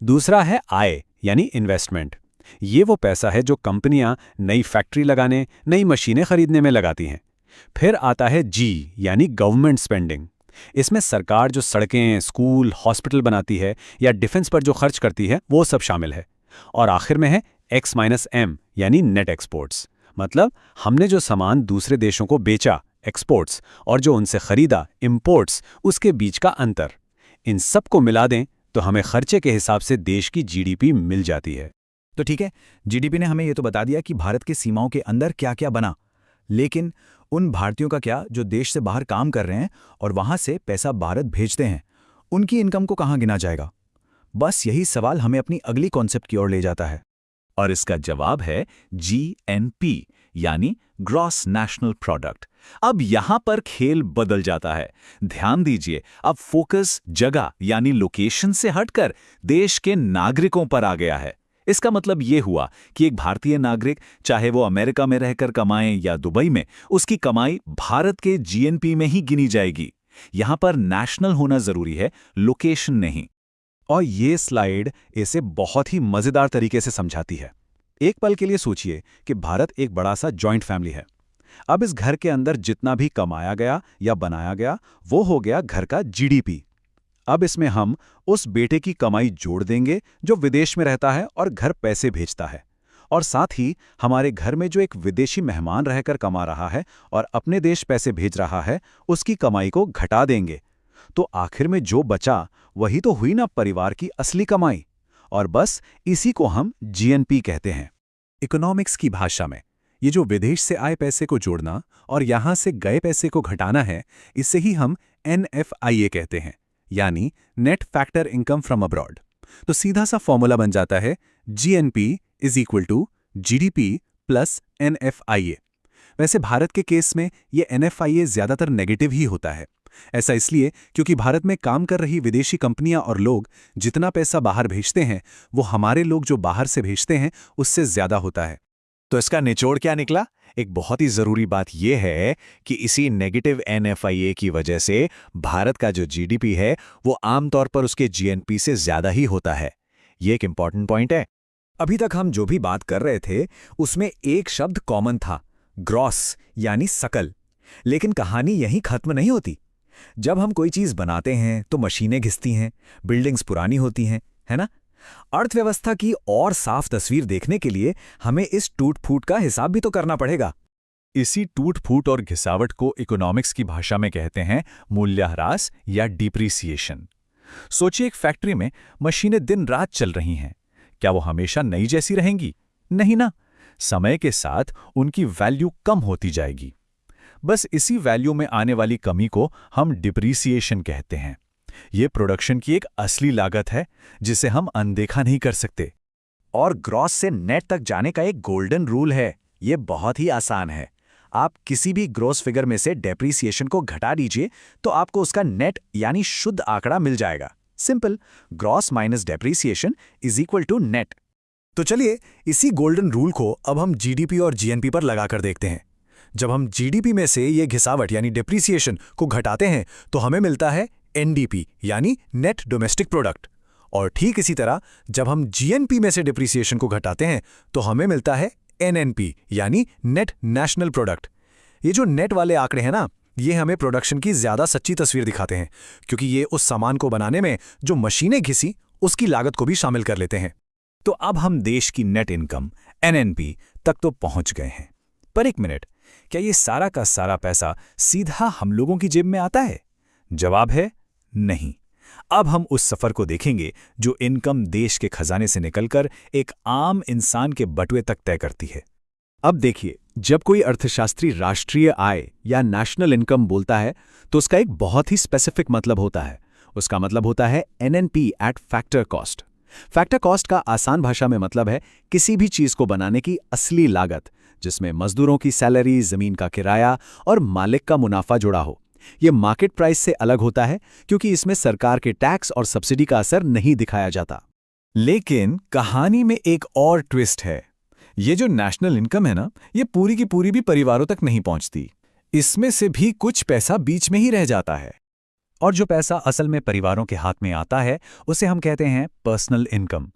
दूसरा है आय यानी इन्वेस्टमेंट। ये वो पैसा है जो कंपनियां नई फैक्ट्री लगाने, नई मशीनें खरीदने में लगाती हैं। फिर आता है जी यानी गवर्नमेंट स्पेंडिंग। इसमें सरकार जो सड़कें, स्कूल, हॉस्पिटल बनाती है या डिफेंस पर जो खर्च करती है वो सब शामिल है। और आखिर में है X-M यानी नेट एक्सपोर्ट्स, मतलब हमने जो सामान दूसरे देशों को बेचा, एक्सपोर्ट्स, और जो उनसे खरीदा, इंपोर्ट्स, उसके बीच का अंतर। इन सब को मिला दें तो हमें खर्चे के हिसाब से देश की जीडीपी मिल जाती है। तो ठीक है, जीडीपी ने हमें ये तो बता दिया कि भारत की सीमाओं के अंदर क्या क्या बना, लेकिन उन भारतीयों का क्या जो देश से बाहर काम कर रहे हैं और वहां से पैसा भारत भेजते हैं, उनकी इनकम को कहाँ गिना जाएगा? बस यही सवाल हमें अपनी अगली कॉन्सेप्ट की ओर ले जाता है, और इसका जवाब है GNP यानी ग्रॉस नेशनल प्रोडक्ट। अब यहां पर खेल बदल जाता है। ध्यान दीजिए, अब फोकस जगह यानी लोकेशन से हटकर देश के नागरिकों पर आ गया है। इसका मतलब ये हुआ कि एक भारतीय नागरिक, चाहे वो अमेरिका में रहकर कमाएं या दुबई में, उसकी कमाई भारत के GNP में ही गिनी जाएगी। यहां पर नेशनल होना जरूरी है, लोकेशन नहीं। और ये स्लाइड इसे बहुत ही मजेदार तरीके से समझाती है। एक पल के लिए सोचिए कि भारत एक बड़ा सा जॉइंट फैमिली है। अब इस घर के अंदर जितना भी कमाया गया या बनाया गया वो हो गया घर का GDP। अब इसमें हम उस बेटे की कमाई जोड़ देंगे जो विदेश में रहता है और घर पैसे भेजता है, और साथ ही हमारे घर में जो एक विदेशी मेहमान रहकर कमा रहा है और अपने देश पैसे भेज रहा है, उसकी कमाई को घटा देंगे। तो आखिर में जो बचा वही तो हुई ना परिवार की असली कमाई। और बस इसी को हम GNP कहते हैं। इकोनॉमिक्स की भाषा में ये जो विदेश से आए पैसे को जोड़ना और यहां से गए पैसे को घटाना है, इसे ही हम NFIA कहते हैं, यानी net factor income from abroad. तो सीधा सा फॉर्मूला बन जाता है GNP = GDP + NFIA। वैसे भारत के केस में ये NFIA ज्यादातर नेगेटिव ही होता है। ऐसा इसलिए क्योंकि भारत में काम कर रही विदेशी कंपनियां और लोग जितना पैसा बाहर भेजते हैं वो हमारे लोग जो बाहर से भेजते हैं उससे ज्यादा होता है। तो इसका निचोड़ क्या निकला? एक बहुत ही जरूरी बात यह है कि इसी नेगेटिव NFIA की वजह से भारत का जो GDP है वो आमतौर पर उसके GNP से ज्यादा ही होता है। ये एक इंपॉर्टेंट पॉइंट है। अभी तक हम जो भी बात कर रहे थे उसमें एक शब्द कॉमन था, ग्रॉस यानी सकल। लेकिन कहानी यहीं खत्म नहीं होती। जब हम कोई चीज बनाते हैं तो मशीनें घिसती हैं, बिल्डिंग्स पुरानी होती हैं, है ना? अर्थव्यवस्था की और साफ तस्वीर देखने के लिए हमें इस टूट-फूट का हिसाब भी तो करना पड़ेगा। इसी टूट-फूट और घिसावट को इकोनॉमिक्स की भाषा में कहते हैं मूल्यह्रास या डिप्रिसिएशन। सोचिए, एक फैक्ट्री में मशीनें दिन रात चल रही हैं। क्या वो हमेशा नई जैसी रहेंगी? नहीं ना। समय के साथ उनकी वैल्यू कम होती जाएगी। बस इसी वैल्यू में आने वाली कमी को हम डिप्रिसिएशन कहते हैं। ये प्रोडक्शन की एक असली लागत है जिसे हम अनदेखा नहीं कर सकते। और ग्रॉस से नेट तक जाने का एक गोल्डन रूल है। ये बहुत ही आसान है। आप किसी भी ग्रॉस फिगर में से डेप्रिसिएशन को घटा दीजिए तो आपको उसका नेट यानी शुद्ध आंकड़ा मिल जाएगा। Simple, gross minus depreciation = net. तो चलिए इसी गोल्डन रूल को अब हम GDP और GNP पर लगाकर देखते हैं। जब हम GDP में से ये घिसावट यानी डिप्रिसिएशन को घटाते हैं तो हमें मिलता है NDP यानी नेट डोमेस्टिक प्रोडक्ट। और ठीक इसी तरह जब हम GNP में से डिप्रिसिएशन को घटाते हैं तो हमें मिलता है NNP यानी नेट नेशनल प्रोडक्ट। ये जो नेट वाले आंकड़े हैं ना, ये हमें प्रोडक्शन की ज्यादा सच्ची तस्वीर दिखाते हैं, क्योंकि ये उस सामान को बनाने में जो मशीनें घिसी उसकी लागत को भी शामिल कर लेते हैं। तो अब हम देश की नेट इनकम NNP तक तो पहुंच गए हैं। पर एक मिनट, क्या ये सारा का सारा पैसा सीधा हम लोगों की जेब में आता है? जवाब है नहीं। अब हम उस सफर को देखेंगे जो इनकम देश के खजाने से निकलकर एक आम इंसान के बटुए तक तय करती है। अब देखिए, जब कोई अर्थशास्त्री राष्ट्रीय आय या नेशनल इनकम बोलता है तो उसका एक बहुत ही स्पेसिफिक मतलब होता है। उसका मतलब होता है NNP eight factor cost. Factor cost का आसान भाषा में मतलब है किसी भी चीज को बनाने की असली लागत, जिसमें मजदूरों की सैलरी, जमीन का किराया और मालिक का मुनाफा जुड़ा हो। ये मार्केट प्राइस से अलग होता है क्योंकि इसमें सरकार के टैक्स और सब्सिडी का असर नहीं दिखाया जाता। लेकिन कहानी में एक और ट्विस्ट है। ये जो नेशनल इनकम है ना, ये पूरी की पूरी भी परिवारों तक नहीं पहुंचती। इसमें से भी कुछ पैसा बीच में ही रह जाता है। और जो पैसा असल में परिवारों के हाथ में आता है उसे हम कहते हैं पर्सनल इनकम।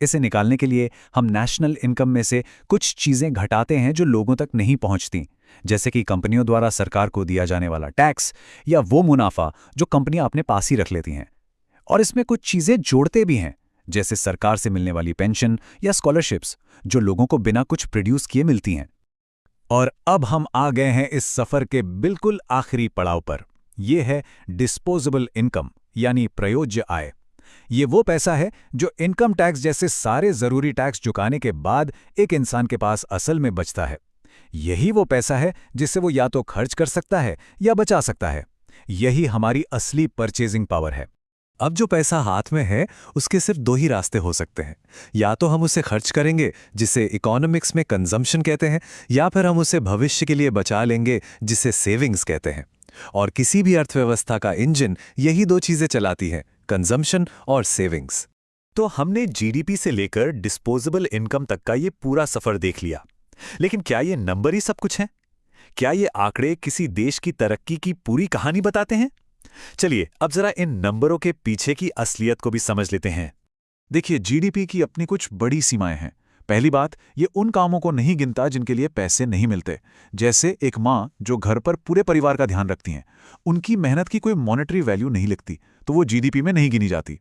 इसे निकालने के लिए हम नेशनल इनकम में से कुछ चीजें घटाते हैं जो लोगों तक नहीं पहुंचती, जैसे कि कंपनियों द्वारा सरकार को दिया जाने वाला टैक्स या वो मुनाफा जो कंपनियां अपने पास ही रख लेती हैं। और इसमें कुछ चीजें जोड़ते भी हैं, जैसे सरकार से मिलने वाली पेंशन या स्कॉलरशिप्स जो लोगों को बिना कुछ प्रोड्यूस किए मिलती हैं। और अब हम आ गए हैं इस सफर के बिल्कुल आखिरी पड़ाव पर। यह है डिस्पोजेबल इनकम यानी प्रयोज्य आय। ये वो पैसा है जो इनकम टैक्स जैसे सारे जरूरी टैक्स चुकाने के बाद एक इंसान के पास असल में बचता है। यही वो पैसा है जिसे वो या तो खर्च कर सकता है या बचा सकता है। यही हमारी असली परचेजिंग पावर है। अब जो पैसा हाथ में है उसके सिर्फ दो ही रास्ते हो सकते हैं। या तो हम उसे खर्च करेंगे जिसे इकोनॉमिक्स में कंजम्पशन कहते हैं, या फिर हम उसे भविष्य के लिए बचा लेंगे जिसे सेविंग्स कहते हैं। और किसी भी अर्थव्यवस्था का इंजन यही दो चीजें चलाती है, कंजम्पशन और सेविंग्स। तो हमने जीडीपी से लेकर डिस्पोजेबल इनकम तक का ये पूरा सफर देख लिया। लेकिन क्या ये नंबर ही सब कुछ हैं? क्या ये आंकड़े किसी देश की तरक्की की पूरी कहानी बताते हैं? चलिए अब जरा इन नंबरों के पीछे की असलियत को भी समझ लेते हैं। देखिए, जीडीपी की अपनी कुछ बड़ी सीमाएं हैं। पहली बात, ये उन कामों को नहीं गिनता जिनके लिए पैसे नहीं मिलते, जैसे एक माँ जो घर पर पूरे परिवार का ध्यान रखती हैं। उनकी मेहनत की कोई मॉनेटरी वैल्यू नहीं लिखती, तो वो जीडीपी में नहीं गिनी जाती।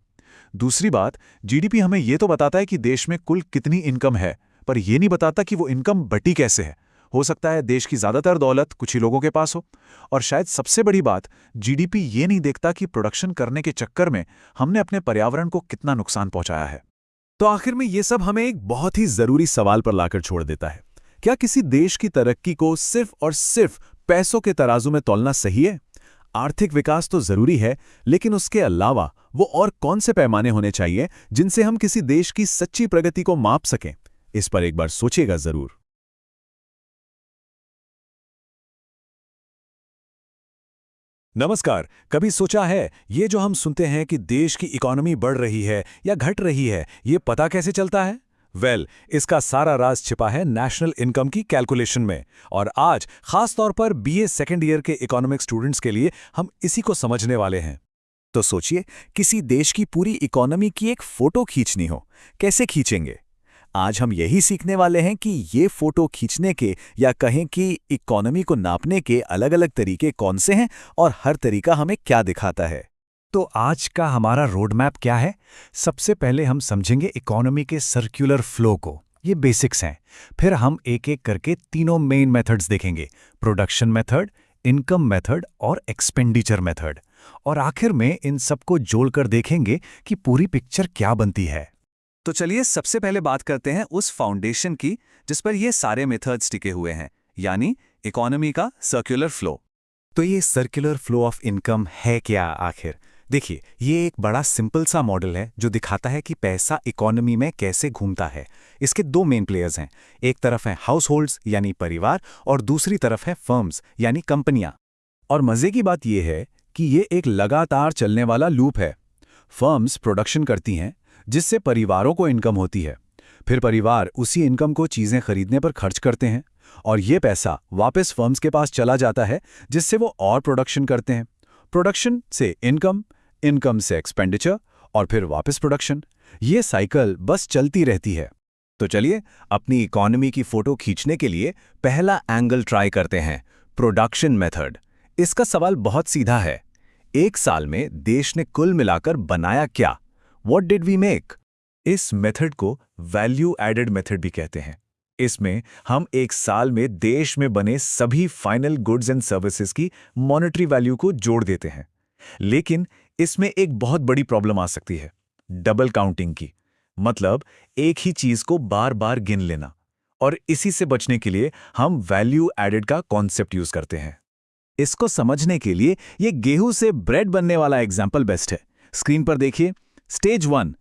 दूसरी बात, जीडीपी हमें ये तो बताता है कि देश में कुल कितनी इनकम है, पर यह नहीं बताता कि वो इनकम बटी कैसे है। हो सकता है देश की ज्यादातर दौलत कुछ ही लोगों के पास हो। और शायद सबसे बड़ी बात, जीडीपी ये नहीं देखता कि प्रोडक्शन करने के चक्कर में हमने अपने पर्यावरण को कितना नुकसान पहुंचाया है। तो आखिर में ये सब हमें एक बहुत ही जरूरी सवाल पर लाकर छोड़ देता है। क्या किसी देश की तरक्की को सिर्फ और सिर्फ पैसों के तराजू में तौलना सही है? आर्थिक विकास तो जरूरी है, लेकिन उसके अलावा वो और कौन से पैमाने होने चाहिए जिनसे हम किसी देश की सच्ची प्रगति को माप सकें? इस पर एक बार सोचिएगा जरूर। नमस्कार। कभी सोचा है ये जो हम सुनते हैं कि देश की इकोनॉमी बढ़ रही है या घट रही है, ये पता कैसे चलता है? इसका सारा राज छिपा है नेशनल इनकम की कैलकुलेशन में। और आज खास तौर पर बीए सेकेंड ईयर के इकोनॉमिक्स स्टूडेंट्स के लिए हम इसी को समझने वाले हैं। तो सोचिए, किसी देश की पूरी इकोनॉमी की एक फोटो खींचनी हो, कैसे खींचेंगे? आज हम यही सीखने वाले हैं कि ये फोटो खींचने के या कहें कि इकोनॉमी को नापने के अलग-अलग तरीके कौन से हैं और हर तरीका हमें क्या दिखाता है। तो आज का हमारा रोड मैप क्या है? सबसे पहले हम समझेंगे इकोनॉमी के सर्कुलर फ्लो को। ये बेसिक्स हैं। फिर हम एक एक करके तीनों मेन मेथड्स देखेंगे, प्रोडक्शन मेथड, इनकम मेथड और एक्सपेंडिचर मेथड। और आखिर में इन सबको जोड़कर देखेंगे कि पूरी पिक्चर क्या बनती है। तो चलिए सबसे पहले बात करते हैं उस फाउंडेशन की जिस पर ये सारे मेथड्स टिके हुए हैं, यानी इकोनॉमी का सर्कुलर फ्लो। तो ये सर्कुलर फ्लो ऑफ इनकम है क्या आखिर? देखिए, ये एक बड़ा सिंपल सा मॉडल है जो दिखाता है कि पैसा इकोनॉमी में कैसे घूमता है। इसके दो मेन प्लेयर्स हैं। एक तरफ है हाउस होल्ड्स यानी परिवार, और दूसरी तरफ है फर्म्स यानी कंपनियां। और मजे की बात यह है कि ये एक लगातार चलने वाला लूप है। फर्म्स प्रोडक्शन करती हैं जिससे परिवारों को इनकम होती है। फिर परिवार उसी इनकम को चीजें खरीदने पर खर्च करते हैं और ये पैसा वापस फर्म्स के पास चला जाता है जिससे वो और प्रोडक्शन करते हैं। प्रोडक्शन से इनकम, इनकम से एक्सपेंडिचर और फिर वापस प्रोडक्शन। ये साइकिल बस चलती रहती है। तो चलिए अपनी इकोनॉमी की फोटो खींचने के लिए पहला एंगल ट्राई करते हैं, प्रोडक्शन मेथड। इसका सवाल बहुत सीधा है। एक साल में देश ने कुल मिलाकर बनाया क्या? What did we make? इस मेथड को वैल्यू एडेड मेथड भी कहते हैं। इसमें हम एक साल में देश में बने सभी फाइनल गुड्स एंड सर्विसेज की मॉनेटरी वैल्यू को जोड़ देते हैं। लेकिन इसमें एक बहुत बड़ी प्रॉब्लम आ सकती है, डबल काउंटिंग की। मतलब एक ही चीज को बार बार गिन लेना। और इसी से बचने के लिए हम वैल्यू एडेड का कॉन्सेप्ट यूज करते हैं। इसको समझने के लिए ये गेहूं से ब्रेड बनने वाला एग्जाम्पल बेस्ट है। स्क्रीन पर देखिए। स्टेज 1,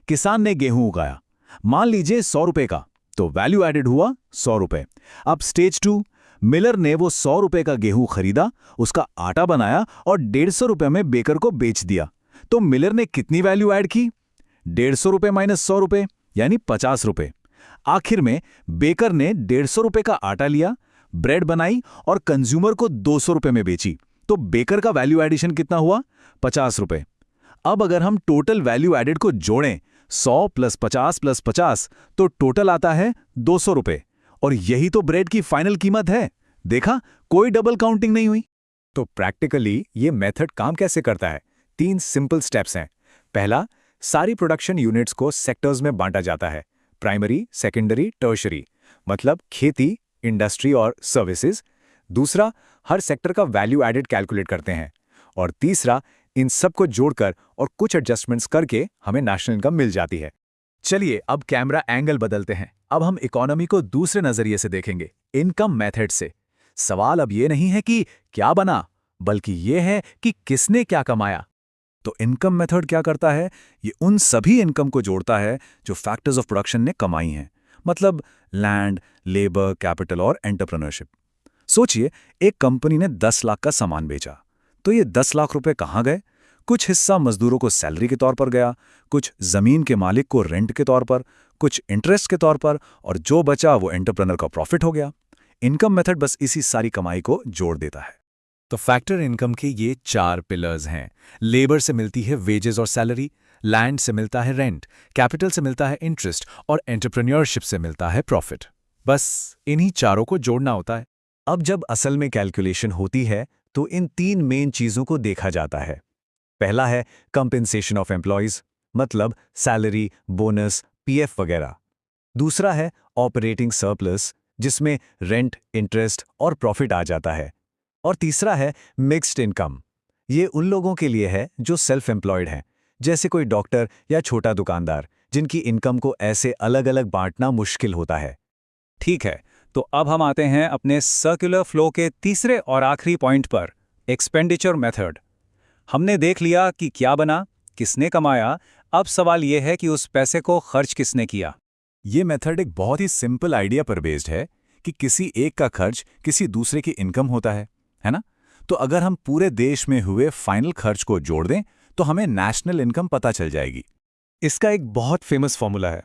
किसान ने गेहूं उगाया, मान लीजिए 100 रुपए का, तो वैल्यू एडेड हुआ 100 रुपए। अब स्टेज 2, मिलर ने वो 100 रुपए का गेहूं खरीदा, उसका आटा बनाया और 150 रुपए में बेकर को बेच दिया। तो मिलर ने कितनी वैल्यू ऐड की? 150 रुपए माइनस 100 रुपए यानी 50 रुपए। आखिर में बेकर ने 150 रुपए का आटा लिया, ब्रेड बनाई और कंज्यूमर को 200 रुपए में बेची। तो बेकर का वैल्यू एडिशन कितना हुआ? 50 रुपए। अब अगर हम टोटल वैल्यू एडेड को जोड़ें 100 + 50 + 50 तो टोटल आता है 200 रुपए। और यही तो ब्रेड की फाइनल कीमत है। देखा, कोई डबल काउंटिंग नहीं हुई। तो प्रैक्टिकली ये मेथड काम कैसे करता है? 3 सिंपल स्टेप्स हैं। पहला, सारी प्रोडक्शन यूनिट्स को सेक्टर्स में बांटा जाता है, प्राइमरी, सेकेंडरी, टर्शरी, मतलब खेती, इंडस्ट्री और सर्विसेज। दूसरा, हर सेक्टर का वैल्यू एडेड कैलकुलेट करते हैं। और तीसरा, इन सब को जोड़कर और कुछ एडजस्टमेंट्स करके हमें नेशनल इनकम मिल जाती है। चलिए अब कैमरा एंगल बदलते हैं। अब हम इकोनॉमी को दूसरे नजरिए से देखेंगे, इनकम मेथड से। सवाल अब ये नहीं है कि क्या बना, बल्कि ये है कि किसने क्या कमाया। तो इनकम मेथड क्या करता है? ये उन सभी इनकम को जोड़ता है जो फैक्टर्स ऑफ प्रोडक्शन ने कमाई हैं, मतलब लैंड, लेबर, कैपिटल और एंटरप्रेन्योरशिप। सोचिए, एक कंपनी ने 10 लाख का सामान बेचा, तो ये 10 लाख रुपए कहाँ गए? कुछ हिस्सा मजदूरों को सैलरी के तौर पर गया, कुछ जमीन के मालिक को रेंट के तौर पर, कुछ इंटरेस्ट के तौर पर, और जो बचा वो एंटरप्रेन्योर का प्रॉफिट हो गया। इनकम मेथड बस इसी सारी कमाई को जोड़ देता है। तो फैक्टर इनकम के ये 4 पिलर्स हैं। लेबर से मिलती है वेजेस और सैलरी, लैंड से मिलता है रेंट, कैपिटल से मिलता है इंटरेस्ट और एंटरप्रेन्योरशिप से मिलता है प्रॉफिट। बस इन्हीं चारों को जोड़ना होता है। अब जब असल में कैलकुलेशन होती है तो इन 3 मेन चीजों को देखा जाता है। पहला है कंपेंसेशन ऑफ एम्प्लॉयज, मतलब सैलरी, बोनस, पीएफ वगैरह। दूसरा है ऑपरेटिंग सरप्लस, जिसमें रेंट, इंटरेस्ट और प्रॉफिट आ जाता है। और तीसरा है मिक्स्ड इनकम। ये उन लोगों के लिए है जो सेल्फ एम्प्लॉयड हैं, जैसे कोई डॉक्टर या छोटा दुकानदार, जिनकी इनकम को ऐसे अलग अलग बांटना मुश्किल होता है। ठीक है, तो अब हम आते हैं अपने सर्कुलर फ्लो के तीसरे और आखिरी पॉइंट पर, एक्सपेंडिचर मेथड। हमने देख लिया कि क्या बना, किसने कमाया। अब सवाल यह है कि उस पैसे को खर्च किसने किया। ये मेथड एक बहुत ही सिंपल आइडिया पर बेस्ड है कि किसी एक का खर्च किसी दूसरे की इनकम होता है ना? तो अगर हम पूरे देश में हुए फाइनल खर्च को जोड़ दें तो हमें नेशनल इनकम पता चल जाएगी। इसका एक बहुत फेमस फॉर्मूला है,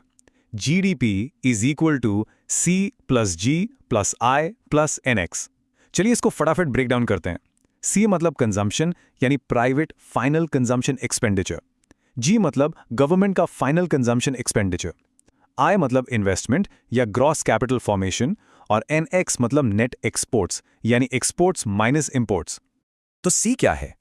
GDP = C + G + I + NX। चलिए इसको फटाफट ब्रेक डाउन करते हैं। C मतलब कंजम्पशन, यानी private final consumption expenditure. G मतलब गवर्नमेंट का फाइनल कंजम्पशन एक्सपेंडिचर। I मतलब इन्वेस्टमेंट या ग्रॉस कैपिटल फॉर्मेशन। और NX मतलब नेट एक्सपोर्ट्स, यानी एक्सपोर्ट्स माइनस इंपोर्ट्स। तो C क्या है?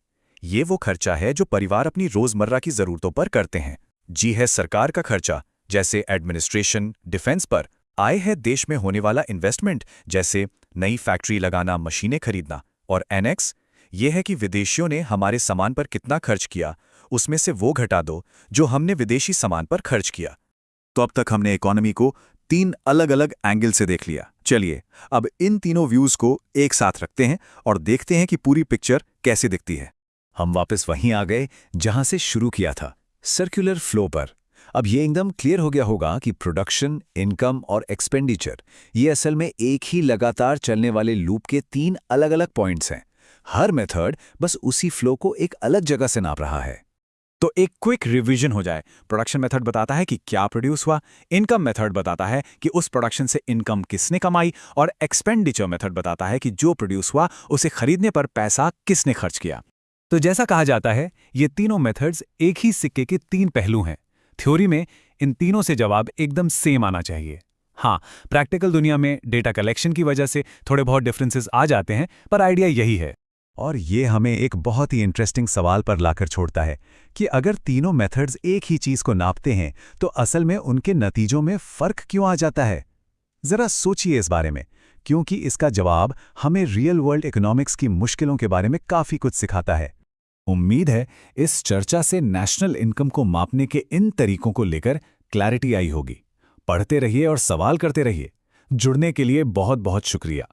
ये वो खर्चा है जो परिवार अपनी रोजमर्रा की जरूरतों पर करते हैं। G है सरकार का खर्चा, जैसे एडमिनिस्ट्रेशन, डिफेंस पर। I है देश में होने वाला इन्वेस्टमेंट, जैसे नई फैक्ट्री लगाना, मशीनें खरीदना। और NX ये है कि विदेशियों ने हमारे सामान पर कितना खर्च किया, उसमें से वो घटा दो जो हमने विदेशी सामान पर खर्च किया। तो अब तक हमने इकोनॉमी को 3 अलग अलग एंगल से देख लिया। चलिए अब इन तीनों व्यूज को एक साथ रखते हैं और देखते हैं कि पूरी पिक्चर कैसे दिखती है। हम वापस वहीं आ गए जहां से शुरू किया था, सर्कुलर फ्लो पर। अब ये एकदम क्लियर हो गया होगा कि प्रोडक्शन, इनकम और एक्सपेंडिचर ये असल में एक ही लगातार चलने वाले लूप के 3 अलग अलग पॉइंट्स हैं। हर मेथड बस उसी फ्लो को एक अलग जगह से नाप रहा है। तो एक क्विक रिवीजन हो जाए। प्रोडक्शन मेथड बताता है कि क्या प्रोड्यूस हुआ, इनकम मेथड बताता है कि उस प्रोडक्शन से इनकम किसने कमाई, और एक्सपेंडिचर मेथड बताता है कि जो प्रोड्यूस हुआ उसे खरीदने पर पैसा किसने खर्च किया। तो जैसा कहा जाता है, ये तीनों मेथड्स एक ही सिक्के के 3 पहलू हैं। थ्योरी में इन तीनों से जवाब एकदम सेम आना चाहिए। हाँ, प्रैक्टिकल दुनिया में डेटा कलेक्शन की वजह से थोड़े बहुत डिफरेंसेस आ जाते हैं, पर आइडिया यही है। और ये हमें एक बहुत ही इंटरेस्टिंग सवाल पर लाकर छोड़ता है कि अगर तीनों मेथड्स एक ही चीज को नापते हैं तो असल में उनके नतीजों में फर्क क्यों आ जाता है? जरा सोचिए इस बारे में, क्योंकि इसका जवाब हमें रियल वर्ल्ड इकोनॉमिक्स की मुश्किलों के बारे में काफी कुछ सिखाता है। उम्मीद है इस चर्चा से नेशनल इनकम को मापने के इन तरीकों को लेकर क्लैरिटी आई होगी। पढ़ते रहिए और सवाल करते रहिए। जुड़ने के लिए बहुत बहुत शुक्रिया।